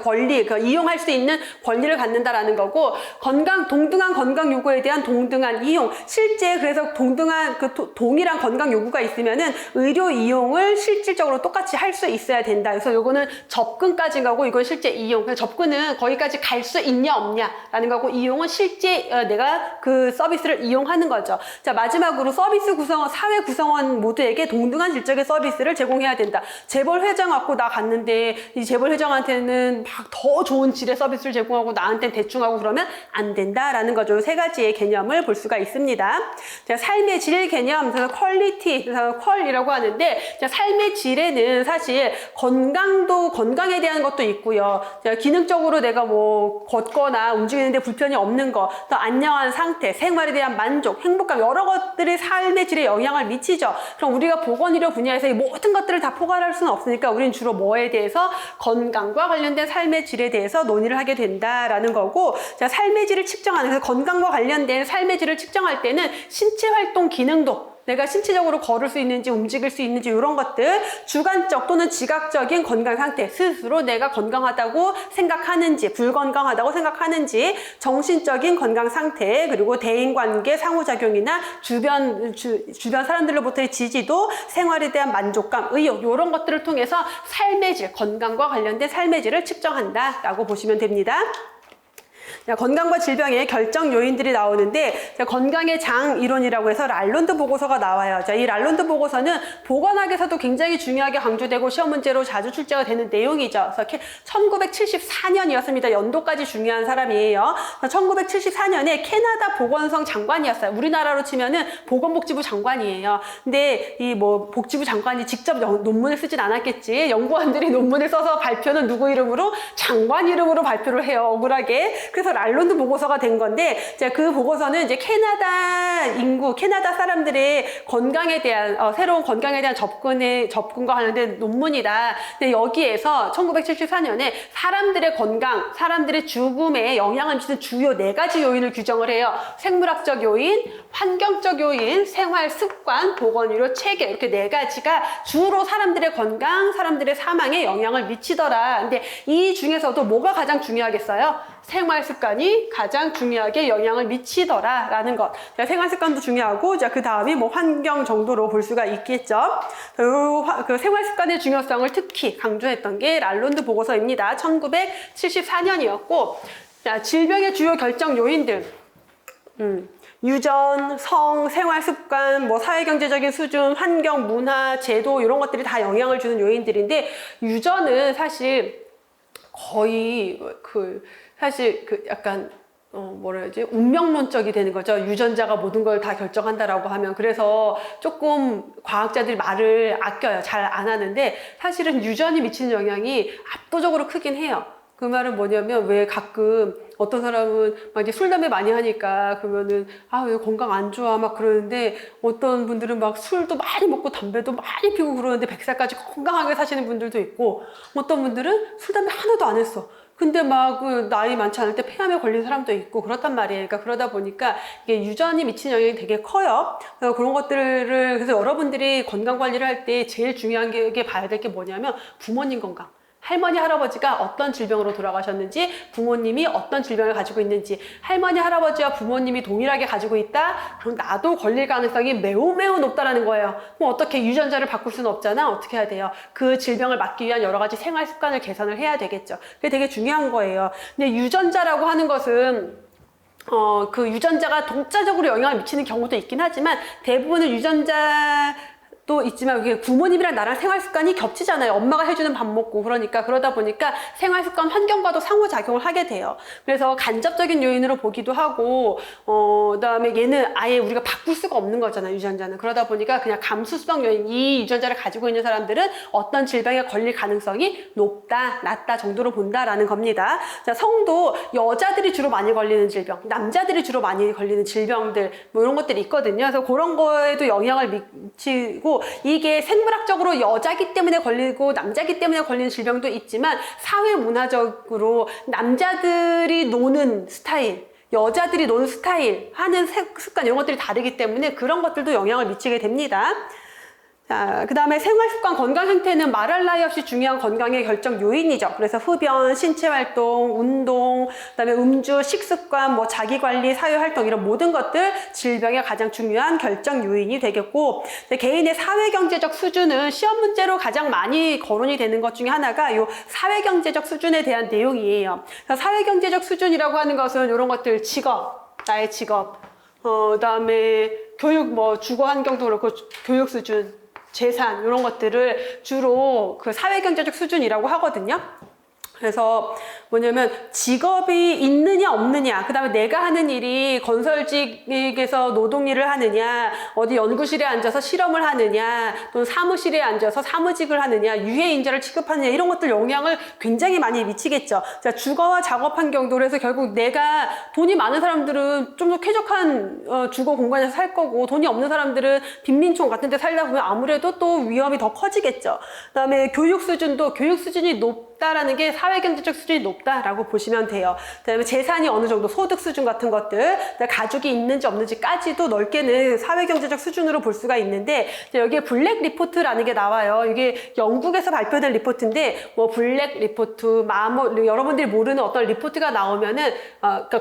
이용할 수 있는 권리를 갖는다라는 거고, 동등한 건강 요구에 대한 동등한 이용. 실제 그래서 동일한 건강 요구가 있으면은 의료 이용을 실질적으로 똑같이 할 수 있어야 된다. 그래서 요거는 접근까지인 거고, 이건 실제 이용. 그래서 접근은 거기까지 갈 수 있냐 없냐라는 거고, 이용은 실제 내가 그 서비스를 이용하는 거죠. 자, 마지막으로 사회 구성원 모두에게 동등한 질적의 서비스를 제공해야 된다. 재벌 회장 갖고 나 갔는데 이 재벌 회장한테는 막 더 좋은 질의 서비스를 제공하고 나한테는 대충 하고 그러면 안 된다라는 거죠. 세 가지의 개념을 볼 수가 있습니다. 자, 삶의 질 개념, 그래서 퀄리티, 그래서 퀄이라고 하는데, 자, 삶의 질에는 사실 건강에 대한 것도 있고요. 자, 기능적으로 내가 걷거나 움직이는데 불편이 없는 거, 또 안녕한 상태, 생활에 대한 만족, 행복감, 여러 것들이 삶의 질에 영향을 미치죠. 그럼 우리가 보건의료 분야에서 이 모든 것들을 다 포괄할 수는 없으니까 우리는 주로 뭐에 대해서 건강과 관련된 관련된 삶의 질에 대해서 논의를 하게 된다라는 거고, 자, 삶의 질을 측정하는, 그래서 건강과 관련된 삶의 질을 측정할 때는 신체 활동 기능도, 내가 신체적으로 걸을 수 있는지 움직일 수 있는지 이런 것들, 주관적 또는 지각적인 건강 상태, 스스로 내가 건강하다고 생각하는지 불건강하다고 생각하는지, 정신적인 건강 상태, 그리고 대인관계 상호작용이나 주변 사람들로부터의 지지도, 생활에 대한 만족감, 의욕 이런 것들을 통해서 삶의 질, 건강과 관련된 삶의 질을 측정한다라고 보시면 됩니다. 건강과 질병의 결정 요인들이 나오는데, 건강의 장 이론이라고 해서 랄론드 보고서가 나와요. 자, 이 랄론드 보고서는 보건학에서도 굉장히 중요하게 강조되고 시험 문제로 자주 출제가 되는 내용이죠. 그래서 1974년이었습니다. 연도까지 중요한 사람이에요. 1974년에 캐나다 보건성 장관이었어요. 우리나라로 치면은 보건복지부 장관이에요. 근데 이 뭐 복지부 장관이 직접 논문을 쓰진 않았겠지. 연구원들이 논문을 써서 발표는 누구 이름으로? 장관 이름으로 발표를 해요. 억울하게. 그래서 랄론드 보고서가 된 건데, 그 보고서는 이제 캐나다 인구, 캐나다 사람들의 건강에 대한, 새로운 건강에 대한 접근과 관련된 논문이다. 근데 여기에서 1974년에 사람들의 건강, 사람들의 죽음에 영향을 미치는 주요 4가지 요인을 규정을 해요. 생물학적 요인, 환경적 요인, 생활 습관, 보건 의료 체계, 이렇게 4가지가 주로 사람들의 건강, 사람들의 사망에 영향을 미치더라. 근데 이 중에서도 뭐가 가장 중요하겠어요? 생활 습관이 가장 중요하게 영향을 미치더라라는 것. 자, 생활 습관도 중요하고, 자, 그 다음이 뭐 환경 정도로 볼 수가 있겠죠. 그 생활 습관의 중요성을 특히 강조했던 게 랄론드 보고서입니다. 1974년이었고, 자, 질병의 주요 결정 요인들. 유전, 성, 생활 습관, 뭐 사회경제적인 수준, 환경, 문화, 제도 이런 것들이 다 영향을 주는 요인들인데, 유전은 사실 거의 사실 약간 뭐라 해야지, 운명론적이 되는 거죠. 유전자가 모든 걸 다 결정한다라고 하면. 그래서 조금 과학자들이 말을 아껴요. 잘 안 하는데 사실은 유전이 미치는 영향이 압도적으로 크긴 해요. 그 말은 뭐냐면, 왜 가끔 어떤 사람은 막 이제 술, 담배 많이 하니까 그러면은, 왜 건강 안 좋아 막 그러는데, 어떤 분들은 막 술도 많이 먹고 담배도 많이 피우고 그러는데 100살까지 건강하게 사시는 분들도 있고, 어떤 분들은 술, 담배 하나도 안 했어. 근데 막 나이 많지 않을 때 폐암에 걸린 사람도 있고 그렇단 말이에요. 그러니까 그러다 보니까 이게 유전이 미치는 영향이 되게 커요. 그래서 그런 것들을, 그래서 여러분들이 건강 관리를 할 때 제일 중요한 게 봐야 될 게 뭐냐면 부모님 건강. 할머니, 할아버지가 어떤 질병으로 돌아가셨는지, 부모님이 어떤 질병을 가지고 있는지, 할머니, 할아버지와 부모님이 동일하게 가지고 있다? 그럼 나도 걸릴 가능성이 매우 높다라는 거예요. 그럼 어떻게 유전자를 바꿀 수는 없잖아? 어떻게 해야 돼요? 그 질병을 막기 위한 여러 가지 생활 습관을 개선을 해야 되겠죠. 그게 되게 중요한 거예요. 근데 유전자라고 하는 것은 그 유전자가 독자적으로 영향을 미치는 경우도 있긴 하지만, 대부분은 유전자 또 있지만 그게 부모님이랑 나랑 생활 습관이 겹치잖아요. 엄마가 해주는 밥 먹고. 그러니까 그러다 보니까 생활 습관, 환경과도 상호작용을 하게 돼요. 그래서 간접적인 요인으로 보기도 하고, 그다음에 얘는 아예 우리가 바꿀 수가 없는 거잖아요, 유전자는. 그러다 보니까 그냥 감수성 요인, 이 유전자를 가지고 있는 사람들은 어떤 질병에 걸릴 가능성이 높다, 낮다 정도로 본다라는 겁니다. 자, 성도 여자들이 주로 많이 걸리는 질병, 남자들이 주로 많이 걸리는 질병들, 뭐 이런 것들이 있거든요. 그래서 그런 거에도 영향을 미치고, 이게 생물학적으로 여자기 때문에 걸리고 남자기 때문에 걸리는 질병도 있지만, 사회 문화적으로 남자들이 노는 스타일, 여자들이 노는 스타일, 하는 습관 이런 것들이 다르기 때문에 그런 것들도 영향을 미치게 됩니다. 자, 그 다음에 생활습관, 건강 상태는 말할 나위 없이 중요한 건강의 결정 요인이죠. 그래서 흡연, 신체활동, 운동, 그 다음에 음주, 식습관, 뭐 자기관리, 사회활동 이런 모든 것들 질병의 가장 중요한 결정 요인이 되겠고, 개인의 사회경제적 수준은 시험 문제로 가장 많이 거론이 되는 것 중에 하나가 이 사회경제적 수준에 대한 내용이에요. 사회경제적 수준이라고 하는 것은 이런 것들, 직업, 나의 직업, 그 다음에 교육, 뭐 주거 환경도 그렇고 교육 수준, 재산 이런 것들을 주로 그 사회경제적 수준이라고 하거든요. 그래서 뭐냐면 직업이 있느냐 없느냐, 그 다음에 내가 하는 일이 건설직에서 노동일을 하느냐, 어디 연구실에 앉아서 실험을 하느냐, 또는 사무실에 앉아서 사무직을 하느냐, 유해인자를 취급하느냐, 이런 것들 영향을 굉장히 많이 미치겠죠. 자, 주거와 작업 환경도 그래서 결국 내가 돈이 많은 사람들은 좀 더 쾌적한 주거 공간에서 살 거고, 돈이 없는 사람들은 빈민촌 같은 데 살다 보면 아무래도 또 위험이 더 커지겠죠. 그 다음에 교육 수준이 높다라는 게 사회경제적 수준이 높다라고 보시면 돼요. 그다음에 재산이 어느 정도, 소득 수준 같은 것들, 가족이 있는지 없는지까지도 넓게는 사회경제적 수준으로 볼 수가 있는데, 여기에 블랙 리포트라는 게 나와요. 이게 영국에서 발표된 리포트인데, 뭐 블랙 리포트, 여러분들이 모르는 어떤 리포트가 나오면은 그러니까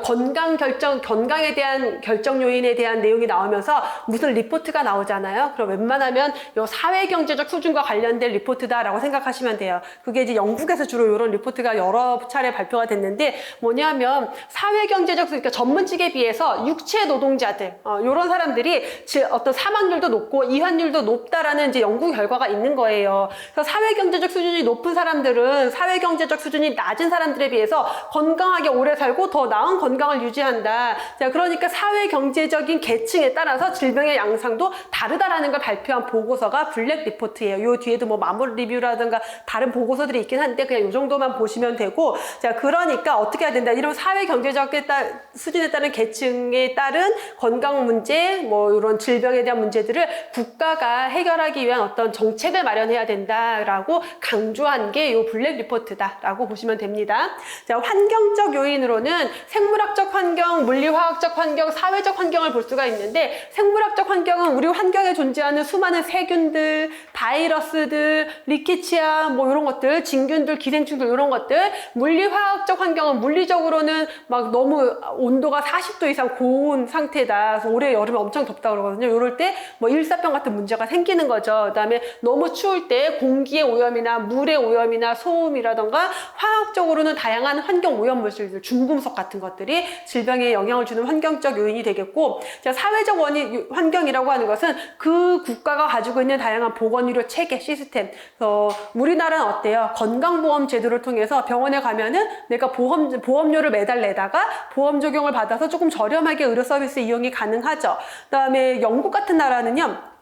건강에 대한 결정 요인에 대한 내용이 나오면서 무슨 리포트가 나오잖아요. 그럼 웬만하면 요 사회경제적 수준과 관련된 리포트다라고 생각하시면 돼요. 그게 이제 영국에서 주로 이런 리포트가 여러 차례 발표가 됐는데, 뭐냐면 사회경제적, 그러니까 전문직에 비해서 육체 노동자들, 이런 사람들이 어떤 사망률도 높고 이환율도 높다라는 이제 연구 결과가 있는 거예요. 그래서 사회경제적 수준이 높은 사람들은 사회경제적 수준이 낮은 사람들에 비해서 건강하게 오래 살고 더 나은 건강을 유지한다. 자, 그러니까 사회경제적인 계층에 따라서 질병의 양상도 다르다라는 걸 발표한 보고서가 블랙 리포트예요. 요 뒤에도 뭐 마무리 리뷰라든가 다른 보고서들이 있긴 한데 그냥 요 정도만 보시면 되고, 자, 그러니까 어떻게 해야 된다. 이런 사회경제적 수준에 따른 계층에 따른 건강 문제, 뭐 이런 질병에 대한 문제들을 국가가 해결하기 위한 어떤 정책을 마련해야 된다라고 강조한 게 요 블랙 리포트다라고 보시면 됩니다. 자, 환경적 요인으로는 생물학적 환경, 물리화학적 환경, 사회적 환경을 볼 수가 있는데, 생물학적 환경은 우리 환경에 존재하는 수많은 세균들, 바이러스들, 리케치아, 뭐 이런 것들, 진균들, 기생충들 이런 것들. 물리화학적 환경은 물리적으로는 막 너무 온도가 40도 이상 고온 상태다. 그래서 올해 여름에 엄청 덥다 그러거든요. 이럴 때 뭐 일사병 같은 문제가 생기는 거죠. 그다음에 너무 추울 때 공기의 오염이나 물의 오염이나 소음이라던가, 화학적으로는 다양한 환경 오염 물질들, 중금속 같은 것들이 질병에 영향을 주는 환경적 요인이 되겠고, 자, 사회적 환경이라고 하는 것은 그 국가가 가지고 있는 다양한 보건의료 체계, 시스템. 우리나라는 어때요? 건강보험 제도를 통해서 병원에 가면은 내가 보험료를 매달 내다가 보험 적용을 받아서 조금 저렴하게 의료 서비스 이용이 가능하죠. 그다음에 영국 같은 나라는요,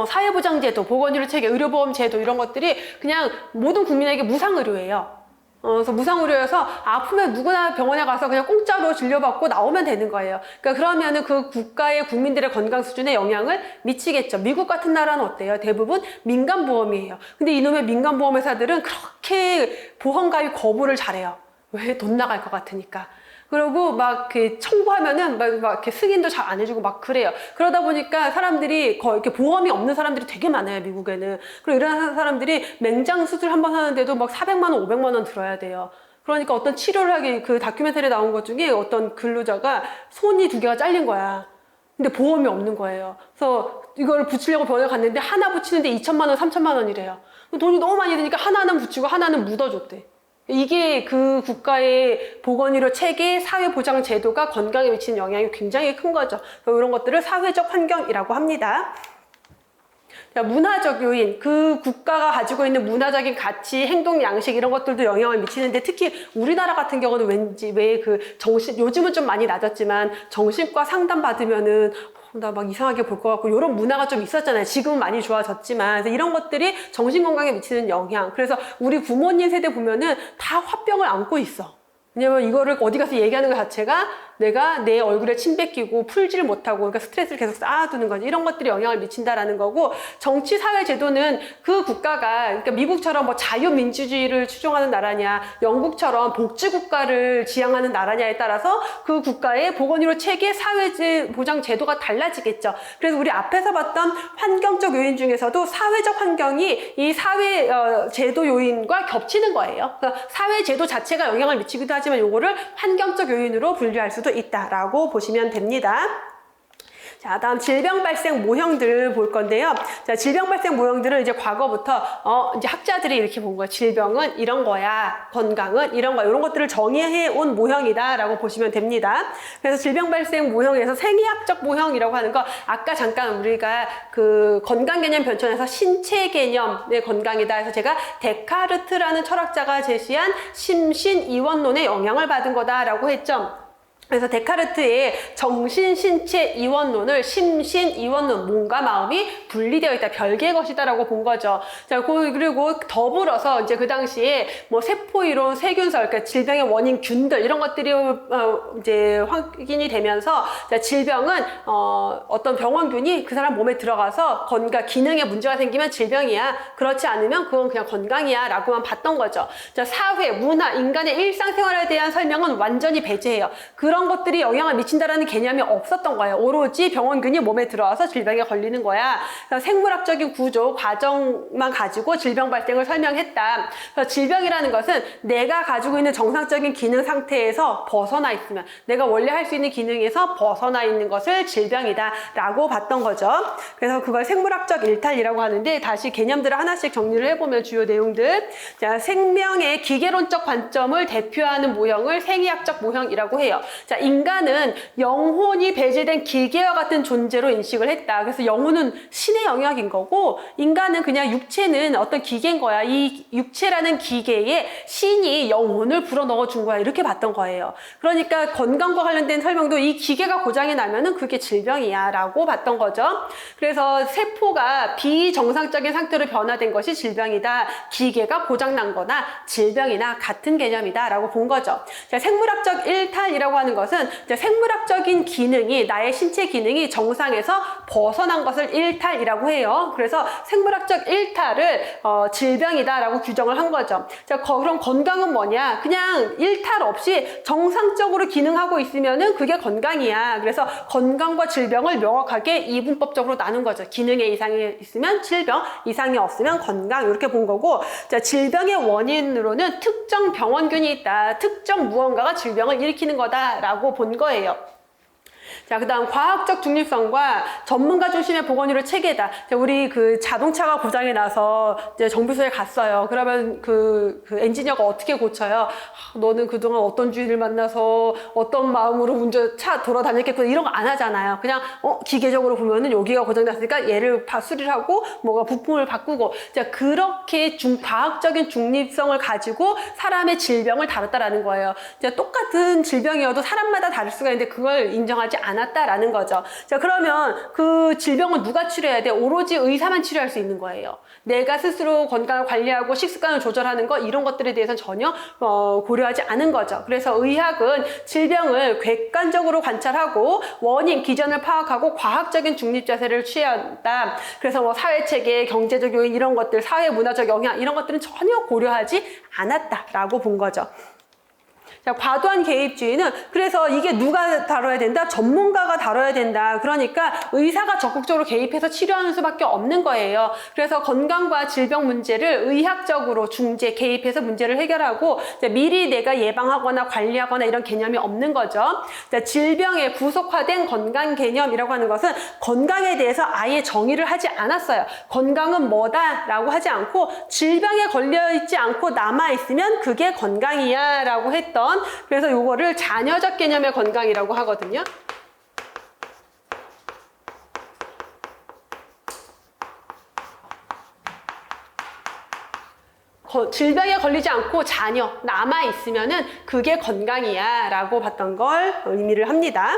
사회보장제도, 보건의료 체계, 의료보험 제도 이런 것들이 그냥 모든 국민에게 무상의료예요. 그래서 무상의료여서 아프면 누구나 병원에 가서 그냥 공짜로 진료받고 나오면 되는 거예요. 그러니까 그러면은 그 국가의 국민들의 건강 수준에 영향을 미치겠죠. 미국 같은 나라는 어때요? 대부분 민간보험이에요. 근데 이놈의 민간보험 회사들은 그렇게 보험 가입 거부를 잘해요. 왜? 돈 나갈 것 같으니까. 그리고 막 청구하면은 막 이렇게 승인도 잘 안 해주고 막 그래요. 그러다 보니까 사람들이 거의 이렇게 보험이 없는 사람들이 되게 많아요, 미국에는. 그리고 이런 사람들이 맹장 수술 한 번 하는데도 막 400만 원, 500만 원 들어야 돼요. 그러니까 어떤 치료를 하기, 그 다큐멘터리에 나온 것 중에 어떤 근로자가 손이 2개가 잘린 거야. 근데 보험이 없는 거예요. 그래서 이걸 붙이려고 병원에 갔는데 하나 붙이는데 2천만 원, 3천만 원이래요. 돈이 너무 많이 드니까 하나는 붙이고 하나는 묻어줬대. 이게 그 국가의 보건의료 체계, 사회보장 제도가 건강에 미치는 영향이 굉장히 큰 거죠. 이런 것들을 사회적 환경이라고 합니다. 자, 문화적 요인, 그 국가가 가지고 있는 문화적인 가치, 행동 양식 이런 것들도 영향을 미치는데, 특히 우리나라 같은 경우는 왠지 왜 요즘은 좀 많이 낮았지만 정신과 상담 받으면은 나 막 이상하게 볼 것 같고, 이런 문화가 좀 있었잖아요. 지금은 많이 좋아졌지만. 그래서 이런 것들이 정신건강에 미치는 영향. 그래서 우리 부모님 세대 보면은 다 화병을 안고 있어. 왜냐면 이거를 어디 가서 얘기하는 것 자체가 내가 내 얼굴에 침 뱉기고 풀지를 못하고, 그러니까 스트레스를 계속 쌓아두는 거지. 이런 것들이 영향을 미친다라는 거고, 정치 사회 제도는 그 국가가, 그러니까 미국처럼 뭐 자유민주주의를 추종하는 나라냐, 영국처럼 복지국가를 지향하는 나라냐에 따라서 그 국가의 보건의료 체계, 사회보장 제도가 달라지겠죠. 그래서 우리 앞에서 봤던 환경적 요인 중에서도 사회적 환경이 이 사회 제도 요인과 겹치는 거예요. 그러니까 사회 제도 자체가 영향을 미치기도 하지만 요거를 환경적 요인으로 분류할 수도 있다라고 보시면 됩니다. 자, 다음 질병 발생 모형들 볼 건데요. 자, 질병 발생 모형들은 이제 과거부터 이제 학자들이 이렇게 본 거예요. 질병은 이런 거야, 건강은 이런 거야, 이런 것들을 정의해 온 모형이다라고 보시면 됩니다. 그래서 질병 발생 모형에서 생의학적 모형이라고 하는 거, 아까 잠깐 우리가 그 건강 개념 변천에서 신체 개념의 건강이다 해서 제가 데카르트라는 철학자가 제시한 심신 이원론의 영향을 받은 거다라고 했죠. 그래서 데카르트의 정신, 신체, 이원론을 심신, 이원론, 몸과 마음이 분리되어 있다, 별개의 것이다라고 본 거죠. 자, 그리고 더불어서 이제 그 당시에 뭐 세포 이론, 세균설, 그러니까 질병의 원인 균들 이런 것들이 이제 확인이 되면서 자, 질병은 어떤 병원균이 그 사람 몸에 들어가서 건강 기능에 문제가 생기면 질병이야. 그렇지 않으면 그건 그냥 건강이야라고만 봤던 거죠. 자, 사회, 문화, 인간의 일상생활에 대한 설명은 완전히 배제해요. 그런 것들이 영향을 미친다라는 개념이 없었던 거예요. 오로지 병원균이 몸에 들어와서 질병에 걸리는 거야. 생물학적인 구조, 과정만 가지고 질병 발생을 설명했다. 그래서 질병이라는 것은 내가 가지고 있는 정상적인 기능 상태에서 벗어나 있으면, 내가 원래 할 수 있는 기능에서 벗어나 있는 것을 질병이다 라고 봤던 거죠. 그래서 그걸 생물학적 일탈이라고 하는데, 다시 개념들을 하나씩 정리를 해보면 주요 내용들. 자, 생명의 기계론적 관점을 대표하는 모형을 생의학적 모형이라고 해요. 자, 인간은 영혼이 배제된 기계와 같은 존재로 인식을 했다. 그래서 영혼은 신의 영역인 거고, 인간은 그냥 육체는 어떤 기계인 거야. 이 육체라는 기계에 신이 영혼을 불어넣어 준 거야. 이렇게 봤던 거예요. 그러니까 건강과 관련된 설명도 이 기계가 고장이 나면은 그게 질병이야 라고 봤던 거죠. 그래서 세포가 비정상적인 상태로 변화된 것이 질병이다. 기계가 고장난 거나 질병이나 같은 개념이다 라고 본 거죠. 자, 생물학적 일탈이라고 하는 것은 생물학적인 기능이, 나의 신체 기능이 정상에서 벗어난 것을 일탈이라고 해요. 그래서 생물학적 일탈을 질병이다라고 규정을 한 거죠. 자, 그럼 건강은 뭐냐? 그냥 일탈 없이 정상적으로 기능하고 있으면은 그게 건강이야. 그래서 건강과 질병을 명확하게 이분법적으로 나눈 거죠. 기능에 이상이 있으면 질병, 이상이 없으면 건강, 이렇게 본 거고, 자, 질병의 원인으로는 특정 병원균이 있다. 특정 무언가가 질병을 일으키는 거다라고 본 거예요. 자, 그 다음 과학적 중립성과 전문가 중심의 보건의료 체계다. 자, 우리 그 자동차가 고장이 나서 이제 정비소에 갔어요. 그러면 그 엔지니어가 어떻게 고쳐요? 너는 그동안 어떤 주인을 만나서 어떤 마음으로 차 돌아다녔겠구나, 이런 거 안 하잖아요. 그냥 기계적으로 보면은 여기가 고장났으니까 얘를 수리를 하고 뭐가 부품을 바꾸고, 자, 그렇게 과학적인 중립성을 가지고 사람의 질병을 다뤘다라는 거예요. 자, 똑같은 질병이어도 사람마다 다를 수가 있는데 그걸 인정하지 않았다라는 거죠. 자, 그러면 그 질병은 누가 치료해야 돼? 오로지 의사만 치료할 수 있는 거예요. 내가 스스로 건강을 관리하고 식습관을 조절하는 거, 이런 것들에 대해서는 전혀 고려하지 않은 거죠. 그래서 의학은 질병을 객관적으로 관찰하고 원인, 기전을 파악하고 과학적인 중립 자세를 취해야 한다. 그래서 뭐 사회체계, 경제적 요인 이런 것들, 사회 문화적 영향 이런 것들은 전혀 고려하지 않았다라고 본 거죠. 자, 과도한 개입주의는, 그래서 이게 누가 다뤄야 된다? 전문가가 다뤄야 된다. 그러니까 의사가 적극적으로 개입해서 치료하는 수밖에 없는 거예요. 그래서 건강과 질병 문제를 의학적으로 중재, 개입해서 문제를 해결하고, 자, 미리 내가 예방하거나 관리하거나 이런 개념이 없는 거죠. 자, 질병의 구속화된 건강 개념이라고 하는 것은 건강에 대해서 아예 정의를 하지 않았어요. 건강은 뭐다? 라고 하지 않고 질병에 걸려있지 않고 남아있으면 그게 건강이야 라고 했던, 그래서 요거를 자녀적 개념의 건강이라고 하거든요. 질병에 걸리지 않고 자녀, 남아있으면은 그게 건강이야 라고 봤던 걸 의미를 합니다.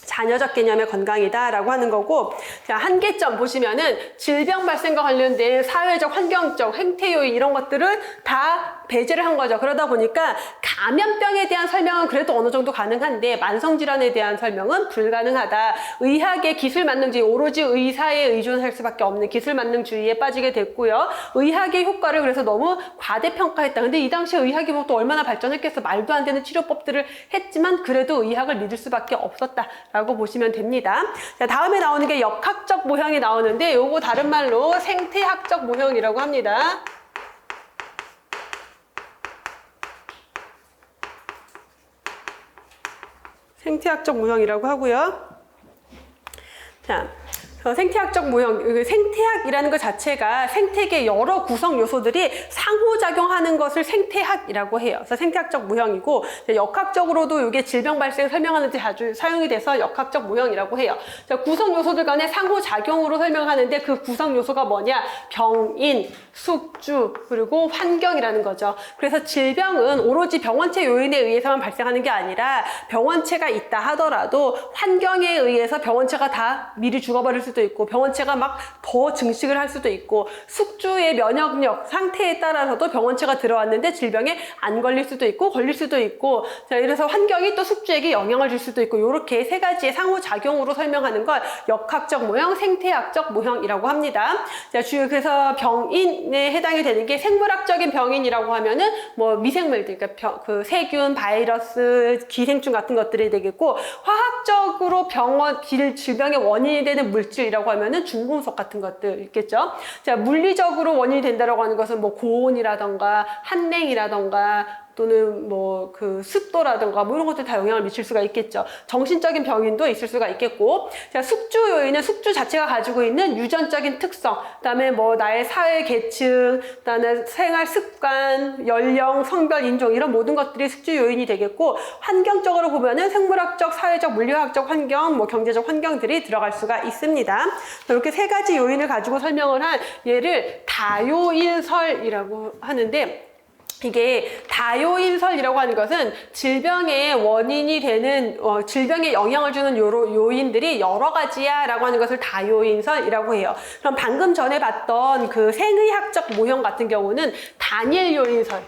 자녀적 개념의 건강이다라고 하는 거고, 자, 한계점 보시면은 질병 발생과 관련된 사회적, 환경적, 행태 요인 이런 것들을 다 배제를 한 거죠. 그러다 보니까 감염병에 대한 설명은 그래도 어느 정도 가능한데 만성질환에 대한 설명은 불가능하다. 의학의 기술 만능주의, 오로지 의사에 의존할 수밖에 없는 기술 만능주의에 빠지게 됐고요. 의학의 효과를 그래서 너무 과대평가했다. 근데 이 당시에 의학이 뭐 또 얼마나 발전했겠어. 말도 안 되는 치료법들을 했지만 그래도 의학을 믿을 수밖에 없었다라고 보시면 됩니다. 자, 다음에 나오는 게 역학적 모형이 나오는데 요거 다른 말로 생태학적 모형이라고 합니다. 생태학적 모형이라고 하고요. 자, 그래서 생태학적 모형, 생태학이라는 것 자체가 생태계 여러 구성 요소들이 상호작용하는 것을 생태학이라고 해요. 그래서 생태학적 모형이고, 역학적으로도 이게 질병 발생을 설명하는 데 자주 사용이 돼서 역학적 모형이라고 해요. 자, 구성 요소들 간의 상호작용으로 설명하는데 그 구성 요소가 뭐냐? 병인, 숙주, 그리고 환경이라는 거죠. 그래서 질병은 오로지 병원체 요인에 의해서만 발생하는 게 아니라 병원체가 있다 하더라도 환경에 의해서 병원체가 다 미리 죽어버릴 수도 있고 병원체가 막 더 증식을 할 수도 있고 숙주의 면역력 상태에 따라서도 병원체가 들어왔는데 질병에 안 걸릴 수도 있고 걸릴 수도 있고 자, 그래서 환경이 또 숙주에게 영향을 줄 수도 있고 이렇게 세 가지의 상호작용으로 설명하는 걸 역학적 모형, 생태학적 모형이라고 합니다. 자, 그래서 병인에 해당이 되는 게 생물학적인 병인이라고 하면은 뭐 미생물들, 그러니까 그 세균, 바이러스, 기생충 같은 것들이 되겠고 화학적으로 질병의 원인이 되는 물질이라고 하면은 중금속 같은 것들 있겠죠. 자, 물리적으로 원인이 된다라고 하는 것은 뭐 고온이라던가 한냉이라던가 또는 뭐 그 습도라든가 뭐 이런 것들 다 영향을 미칠 수가 있겠죠. 정신적인 병인도 있을 수가 있겠고, 자, 숙주 요인은 숙주 자체가 가지고 있는 유전적인 특성, 그다음에 뭐 나의 사회 계층, 그다음에 생활 습관, 연령, 성별, 인종 이런 모든 것들이 숙주 요인이 되겠고, 환경적으로 보면은 생물학적, 사회적, 물리학적 환경, 뭐 경제적 환경들이 들어갈 수가 있습니다. 이렇게 세 가지 요인을 가지고 설명을 한 얘를 다요인설이라고 하는데. 이게 다요인설이라고 하는 것은 질병의 원인이 되는 질병에 영향을 주는 요인들이 여러 가지야 라고 하는 것을 다요인설이라고 해요. 그럼 방금 전에 봤던 그 생의학적 모형 같은 경우는 단일 요인설.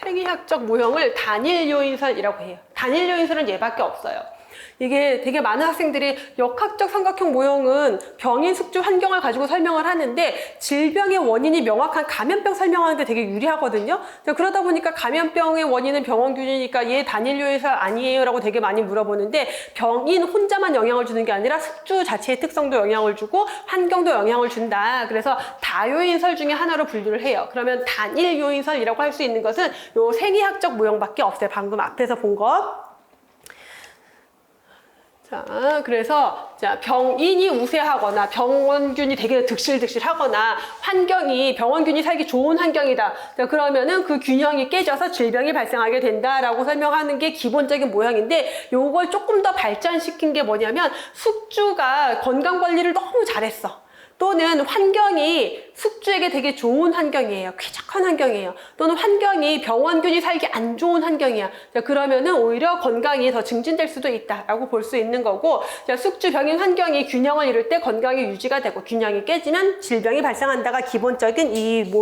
생의학적 모형을 단일 요인설이라고 해요. 단일 요인설은 얘밖에 없어요. 이게 되게 많은 학생들이 역학적 삼각형 모형은 병인, 숙주, 환경을 가지고 설명을 하는데 질병의 원인이 명확한 감염병 설명하는데 되게 유리하거든요. 그러다 보니까 감염병의 원인은 병원균이니까 얘 단일 요인설 아니에요 라고 되게 많이 물어보는데 병인 혼자만 영향을 주는 게 아니라 숙주 자체의 특성도 영향을 주고 환경도 영향을 준다. 그래서 다요인설 중에 하나로 분류를 해요. 그러면 단일 요인설이라고 할 수 있는 것은 요 생의학적 모형밖에 없어요. 방금 앞에서 본 것. 자, 그래서 자, 병인이 우세하거나 병원균이 되게 득실득실하거나 환경이 병원균이 살기 좋은 환경이다. 자, 그러면은 그 균형이 깨져서 질병이 발생하게 된다라고 설명하는 게 기본적인 모형인데 요걸 조금 더 발전시킨 게 뭐냐면 숙주가 건강관리를 너무 잘했어. 또는 환경이 숙주에게 되게 좋은 환경이에요. 쾌적한 환경이에요. 또는 환경이 병원균이 살기 안 좋은 환경이야. 자, 그러면은 오히려 건강이 더 증진될 수도 있다라고 볼 수 있는 거고, 자, 숙주 병인 환경이 균형을 이룰 때 건강이 유지가 되고 균형이 깨지면 질병이 발생한다가 기본적인 이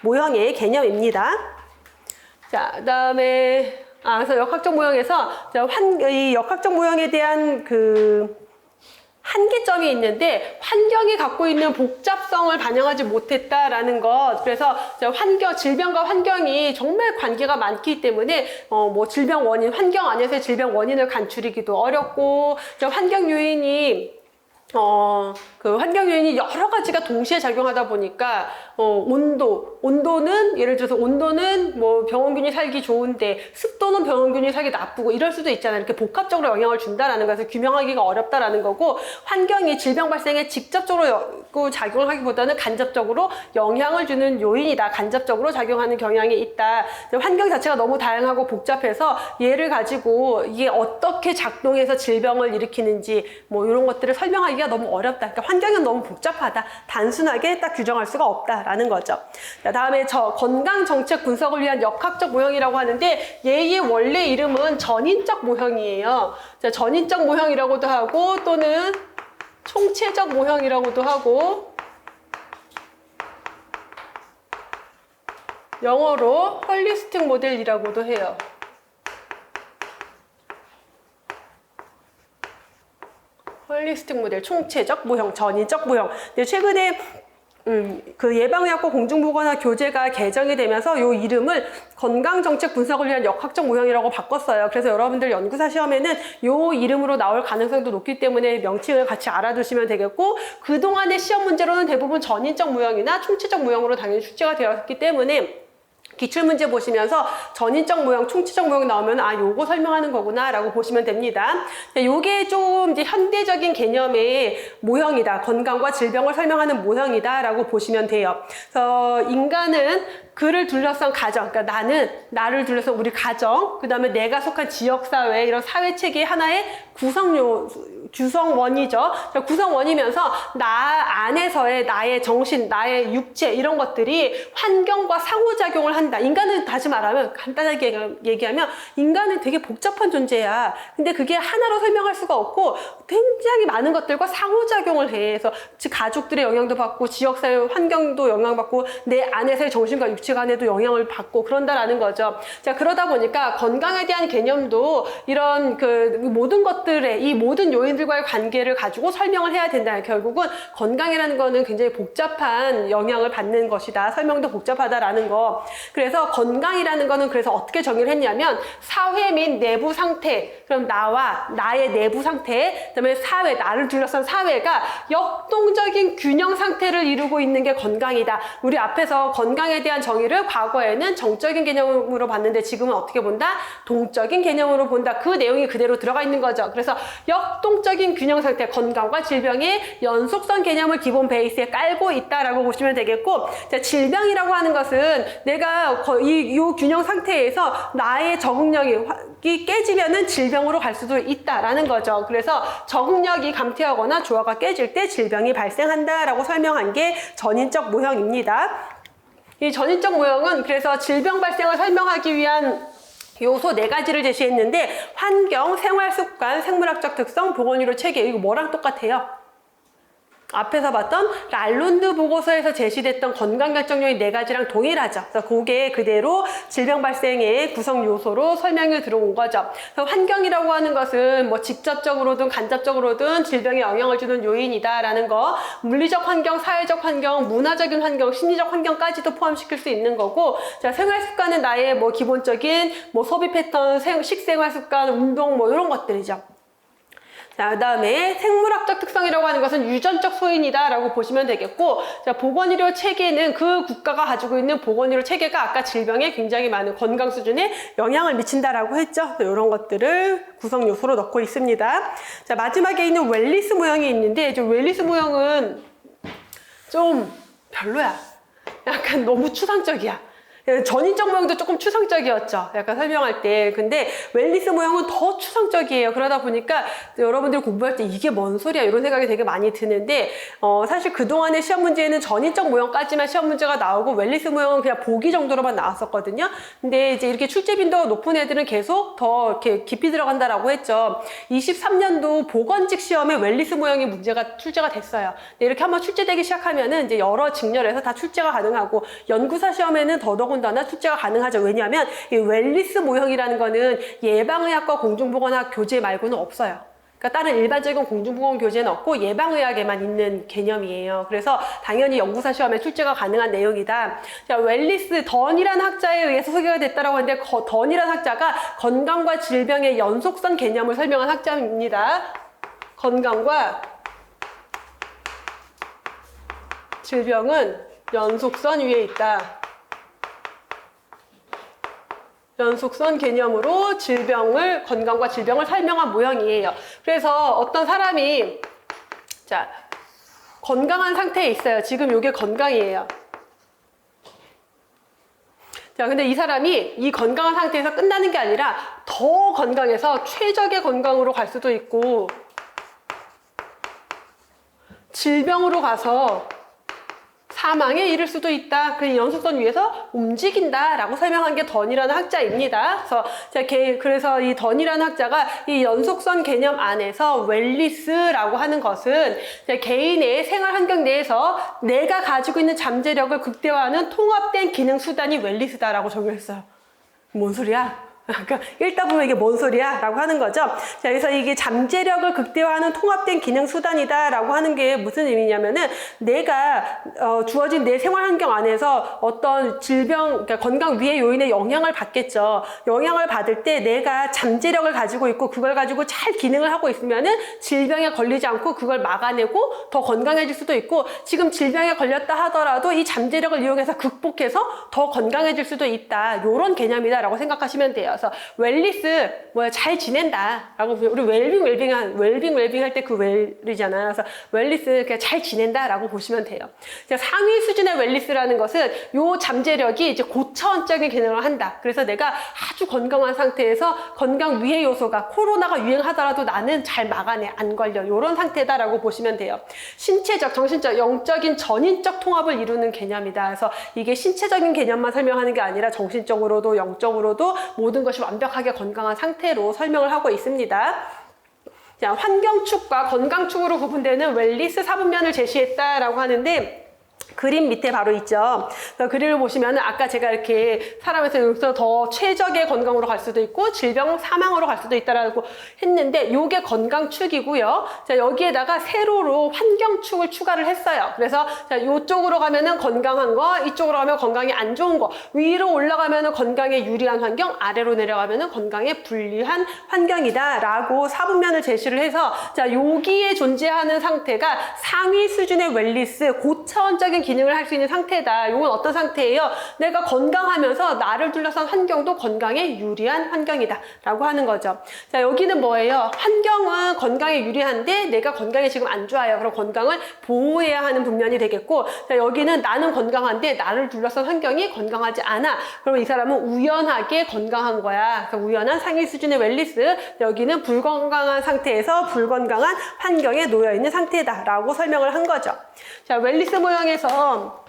모형의 개념입니다. 자, 그다음에 그래서 역학적 모형에서 이 역학적 모형에 대한 한계점이 있는데 환경이 갖고 있는 복잡성을 반영하지 못했다라는 것. 그래서 질병과 환경이 정말 관계가 많기 때문에 뭐 질병 원인, 환경 안에서의 질병 원인을 간추리기도 어렵고 환경 요인이 그 환경 요인이 여러 가지가 동시에 작용하다 보니까 온도는 예를 들어서 온도는 뭐 병원균이 살기 좋은데 습도는 병원균이 살기 나쁘고 이럴 수도 있잖아요. 이렇게 복합적으로 영향을 준다라는 것을 규명하기가 어렵다라는 거고 환경이 질병 발생에 직접적으로 작용을 하기보다는 간접적으로 영향을 주는 요인이다. 간접적으로 작용하는 경향이 있다. 환경 자체가 너무 다양하고 복잡해서 얘를 가지고 이게 어떻게 작동해서 질병을 일으키는지 뭐 이런 것들을 설명하기가 너무 어렵다. 그러니까 환경은 너무 복잡하다. 단순하게 딱 규정할 수가 없다라는 거죠. 자, 다음에 건강 정책 분석을 위한 역학적 모형이라고 하는데 얘의 원래 이름은 전인적 모형이에요. 자, 전인적 모형이라고도 하고 또는 총체적 모형이라고도 하고 영어로 홀리스틱 모델이라고도 해요. 홀리스틱 모델, 총체적 모형, 전인적 모형. 근데 최근에 그 예방의학과 공중보건학 교재가 개정이 되면서 이 이름을 건강정책 분석을 위한 역학적 모형이라고 바꿨어요. 그래서 여러분들 연구사 시험에는 이 이름으로 나올 가능성도 높기 때문에 명칭을 같이 알아두시면 되겠고, 그동안의 시험 문제로는 대부분 전인적 모형이나 충치적 모형으로 당연히 출제가 되었기 때문에 기출문제 보시면서 전인적 모형, 충치적 모형 나오면 아, 요거 설명하는 거구나 라고 보시면 됩니다. 요게 좀 이제 현대적인 개념의 모형이다. 건강과 질병을 설명하는 모형이다 라고 보시면 돼요. 그래서 인간은 그를 둘러싼 가정, 그러니까 나를 둘러싼 우리 가정, 그 다음에 내가 속한 지역사회, 이런 사회체계 하나의 구성원이죠. 구성원이면서 나 안에서의 나의 정신, 나의 육체, 이런 것들이 환경과 상호작용을 한다. 인간은 다시 말하면, 간단하게 얘기하면, 인간은 되게 복잡한 존재야. 근데 그게 하나로 설명할 수가 없고, 굉장히 많은 것들과 상호작용을 해. 그래서 가족들의 영향도 받고, 지역사회 환경도 영향받고, 내 안에서의 정신과 육체 간에도 영향을 받고, 그런다라는 거죠. 자, 그러다 보니까 건강에 대한 개념도 이런 모든 것들의, 이 모든 요인들과의 관계를 가지고 설명을 해야 된다. 결국은 건강이라는 거는 굉장히 복잡한 영향을 받는 것이다. 설명도 복잡하다라는 거. 그래서 건강이라는 거는 그래서 어떻게 정의를 했냐면, 사회 및 내부 상태, 그럼 나와 나의 내부 상태, 그다음에 사회, 나를 둘러싼 사회가 역동적인 균형 상태를 이루고 있는 게 건강이다. 우리 앞에서 건강에 대한 정의를 과거에는 정적인 개념으로 봤는데 지금은 어떻게 본다? 동적인 개념으로 본다. 그 내용이 그대로 들어가 있는 거죠. 그래서 역동적인 균형 상태, 건강과 질병의 연속성 개념을 기본 베이스에 깔고 있다라고 보시면 되겠고, 자, 질병이라고 하는 것은 내가 이 균형 상태에서 나의 적응력이 깨지면은 질병으로 갈 수도 있다라는 거죠. 그래서 적응력이 감퇴하거나 조화가 깨질 때 질병이 발생한다라고 설명한 게 전인적 모형입니다. 이 전인적 모형은 그래서 질병 발생을 설명하기 위한 요소 4가지를 제시했는데, 환경, 생활습관, 생물학적 특성, 보건의료 체계, 이거 뭐랑 똑같아요? 앞에서 봤던 랄론드 보고서에서 제시됐던 건강결정요인 4가지랑 동일하죠. 그래서 그게 그대로 질병 발생의 구성 요소로 설명이 들어온 거죠. 그래서 환경이라고 하는 것은 뭐 직접적으로든 간접적으로든 질병에 영향을 주는 요인이다라는 거, 물리적 환경, 사회적 환경, 문화적인 환경, 심리적 환경까지도 포함시킬 수 있는 거고, 자, 생활습관은 나의 뭐 기본적인 뭐 소비 패턴, 식생활 습관, 운동 뭐 이런 것들이죠. 자, 그 다음에 생물학적 특성이라고 하는 것은 유전적 소인이다 라고 보시면 되겠고, 자, 보건의료 체계는 그 국가가 가지고 있는 보건의료 체계가 아까 질병에 굉장히 많은 건강 수준에 영향을 미친다라고 했죠. 이런 것들을 구성 요소로 넣고 있습니다. 자, 마지막에 있는 웰리스 모형이 있는데, 웰리스 모형은 좀 별로야. 약간 너무 추상적이야. 전인적 모형도 조금 추상적이었죠. 약간 설명할 때. 근데 웰리스 모형은 더 추상적이에요. 그러다 보니까 여러분들이 공부할 때 이게 뭔 소리야 이런 생각이 되게 많이 드는데, 사실 그동안의 시험 문제에는 전인적 모형까지만 시험 문제가 나오고 웰리스 모형은 그냥 보기 정도로만 나왔었거든요. 근데 이제 이렇게 출제 빈도가 높은 애들은 계속 더 이렇게 깊이 들어간다라고 했죠. 23년도 보건직 시험에 웰리스 모형이 문제가 출제가 됐어요. 근데 이렇게 한번 출제되기 시작하면은 이제 여러 직렬에서 다 출제가 가능하고, 연구사 시험에는 더더군다나 출제가 가능하죠. 왜냐하면 이 웰리스 모형이라는 거는 예방의학과 공중보건학 교재 말고는 없어요. 그러니까 다른 일반적인 공중보건 교재는 없고 예방의학에만 있는 개념이에요. 그래서 당연히 연구사 시험에 출제가 가능한 내용이다. 자, 웰리스 던이라는 학자에 의해서 소개가 됐다라고 하는데, 던이라는 학자가 건강과 질병의 연속선 개념을 설명한 학자입니다. 건강과 질병은 연속선 위에 있다. 연속선 개념으로 건강과 질병을 설명한 모형이에요. 그래서 어떤 사람이, 자, 건강한 상태에 있어요. 지금 이게 건강이에요. 자, 근데 이 사람이 이 건강한 상태에서 끝나는 게 아니라 더 건강해서 최적의 건강으로 갈 수도 있고, 질병으로 가서 사망에 이를 수도 있다. 그 연속선 위에서 움직인다라고 설명한 게 던이라는 학자입니다. 그래서 이 던이라는 학자가 이 연속선 개념 안에서 웰리스라고 하는 것은 개인의 생활 환경 내에서 내가 가지고 있는 잠재력을 극대화하는 통합된 기능 수단이 웰리스다라고 정의했어요. 뭔 소리야? 그러니까 읽다 보면 이게 뭔 소리야? 라고 하는 거죠. 자, 그래서 이게 잠재력을 극대화하는 통합된 기능 수단이다 라고 하는 게 무슨 의미냐면은 내가 주어진 내 생활 환경 안에서 어떤 질병, 그러니까 건강 위해 요인의 영향을 받겠죠. 영향을 받을 때 내가 잠재력을 가지고 있고 그걸 가지고 잘 기능을 하고 있으면은 질병에 걸리지 않고 그걸 막아내고 더 건강해질 수도 있고, 지금 질병에 걸렸다 하더라도 이 잠재력을 이용해서 극복해서 더 건강해질 수도 있다. 요런 개념이다라고 생각하시면 돼요. 그래서 웰리스 잘 지낸다라고, 우리 웰빙 할 때 그 웰이잖아요. 그래서 웰리스 그냥 잘 지낸다라고 보시면 돼요. 상위 수준의 웰리스라는 것은 요 잠재력이 이제 고차원적인 기능을 한다. 그래서 내가 아주 건강한 상태에서 건강 위해 요소가 코로나가 유행하더라도 나는 잘 막아내, 안 걸려. 요런 상태다라고 보시면 돼요. 신체적, 정신적, 영적인 전인적 통합을 이루는 개념이다. 그래서 이게 신체적인 개념만 설명하는 게 아니라 정신적으로도 영적으로도 모든 것이 완벽하게 건강한 상태로 설명을 하고 있습니다. 자, 환경축과 건강축으로 구분되는 웰리스 사분면을 제시했다라고 하는데, 그림 밑에 바로 있죠. 그림을 보시면 아까 제가 이렇게 사람에서 여기서 더 최적의 건강으로 갈 수도 있고 질병 사망으로 갈 수도 있다라고 했는데, 요게 건강축이고요. 자, 여기에다가 세로로 환경축을 추가를 했어요. 그래서 자, 요쪽으로 가면은 건강한 거, 이쪽으로 가면 건강이 안 좋은 거, 위로 올라가면은 건강에 유리한 환경, 아래로 내려가면은 건강에 불리한 환경이다라고 사분면을 제시를 해서, 자, 여기에 존재하는 상태가 상위 수준의 웰리스, 고차원적인 기능을 할 수 있는 상태다. 이건 어떤 상태예요? 내가 건강하면서 나를 둘러싼 환경도 건강에 유리한 환경이다 라고 하는 거죠. 자, 여기는 뭐예요? 환경은 건강에 유리한데 내가 건강이 지금 안 좋아요. 그럼 건강을 보호해야 하는 분면이 되겠고, 자, 여기는 나는 건강한데 나를 둘러싼 환경이 건강하지 않아. 그럼 이 사람은 우연하게 건강한 거야. 그러니까 우연한 상위 수준의 웰리스, 여기는 불건강한 상태에서 불건강한 환경에 놓여 있는 상태다 라고 설명을 한 거죠. 자, 웰리스 모형에서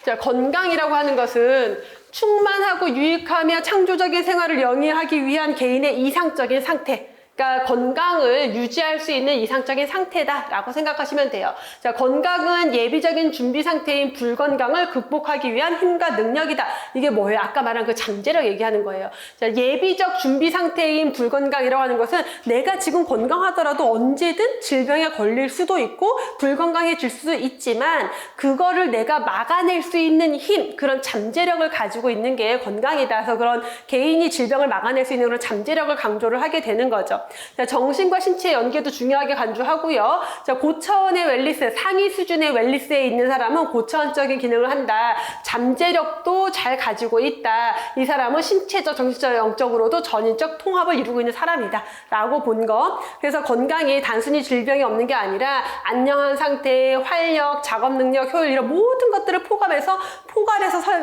자, 건강이라고 하는 것은 충만하고 유익하며 창조적인 생활을 영위하기 위한 개인의 이상적인 상태, 그러니까 건강을 유지할 수 있는 이상적인 상태다라고 생각하시면 돼요. 자, 건강은 예비적인 준비 상태인 불건강을 극복하기 위한 힘과 능력이다. 이게 뭐예요? 아까 말한 그 잠재력 얘기하는 거예요. 자, 예비적 준비 상태인 불건강이라고 하는 것은 내가 지금 건강하더라도 언제든 질병에 걸릴 수도 있고 불건강해질 수도 있지만 그거를 내가 막아낼 수 있는 힘, 그런 잠재력을 가지고 있는 게 건강이다. 그래서 그런 개인이 질병을 막아낼 수 있는 그런 잠재력을 강조를 하게 되는 거죠. 자, 정신과 신체의 연계도 중요하게 간주하고요. 자, 고차원의 웰리스, 상위 수준의 웰리스에 있는 사람은 고차원적인 기능을 한다. 잠재력도 잘 가지고 있다. 이 사람은 신체적, 정신적, 영적으로도 전인적 통합을 이루고 있는 사람이다 라고 본 거. 그래서 건강이 단순히 질병이 없는 게 아니라 안녕한 상태, 활력, 작업 능력, 효율, 이런 모든 것들을 포괄해서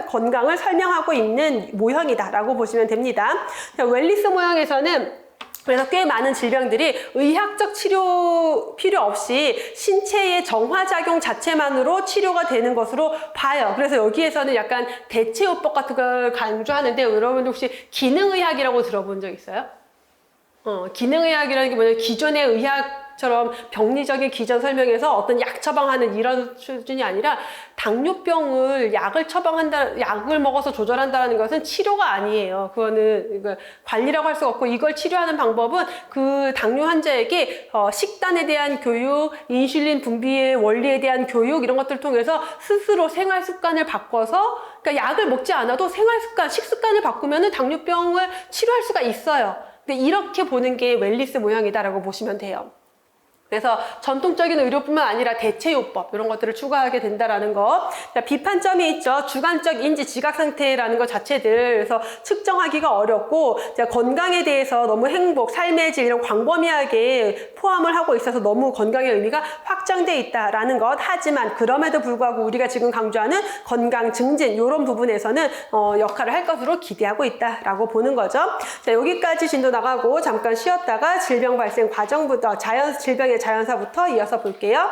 건강을 설명하고 있는 모형이다 라고 보시면 됩니다. 자, 웰리스 모형에서는 그래서 꽤 많은 질병들이 의학적 치료 필요 없이 신체의 정화작용 자체만으로 치료가 되는 것으로 봐요. 그래서 여기에서는 약간 대체요법 같은 걸 강조하는데, 여러분들 혹시 기능의학이라고 들어본 적 있어요? 기능의학이라는 게 뭐냐면 기존의 의학처럼 병리적인 기전 설명에서 어떤 약 처방하는 이런 수준이 아니라, 당뇨병을 약을 먹어서 조절한다는 것은 치료가 아니에요. 그거는 관리라고 할 수가 없고, 이걸 치료하는 방법은 그 당뇨 환자에게 식단에 대한 교육, 인슐린 분비의 원리에 대한 교육, 이런 것들을 통해서 스스로 생활 습관을 바꿔서, 그러니까 약을 먹지 않아도 생활 습관, 식습관을 바꾸면은 당뇨병을 치료할 수가 있어요. 근데 이렇게 보는 게 웰리스 모형이다라고 보시면 돼요. 그래서 전통적인 의료뿐만 아니라 대체요법, 이런 것들을 추가하게 된다라는 거. 자, 비판점이 있죠. 주관적 인지, 지각 상태라는 것 자체들. 그래서 측정하기가 어렵고, 자, 건강에 대해서 너무 행복, 삶의 질, 이런 광범위하게 포함을 하고 있어서 너무 건강의 의미가 확장돼 있다라는 것. 하지만 그럼에도 불구하고 우리가 지금 강조하는 건강 증진, 이런 부분에서는 역할을 할 것으로 기대하고 있다라고 보는 거죠. 자, 여기까지 진도 나가고 잠깐 쉬었다가 질병 발생 과정부터 질병의 자연사부터 이어서 볼게요.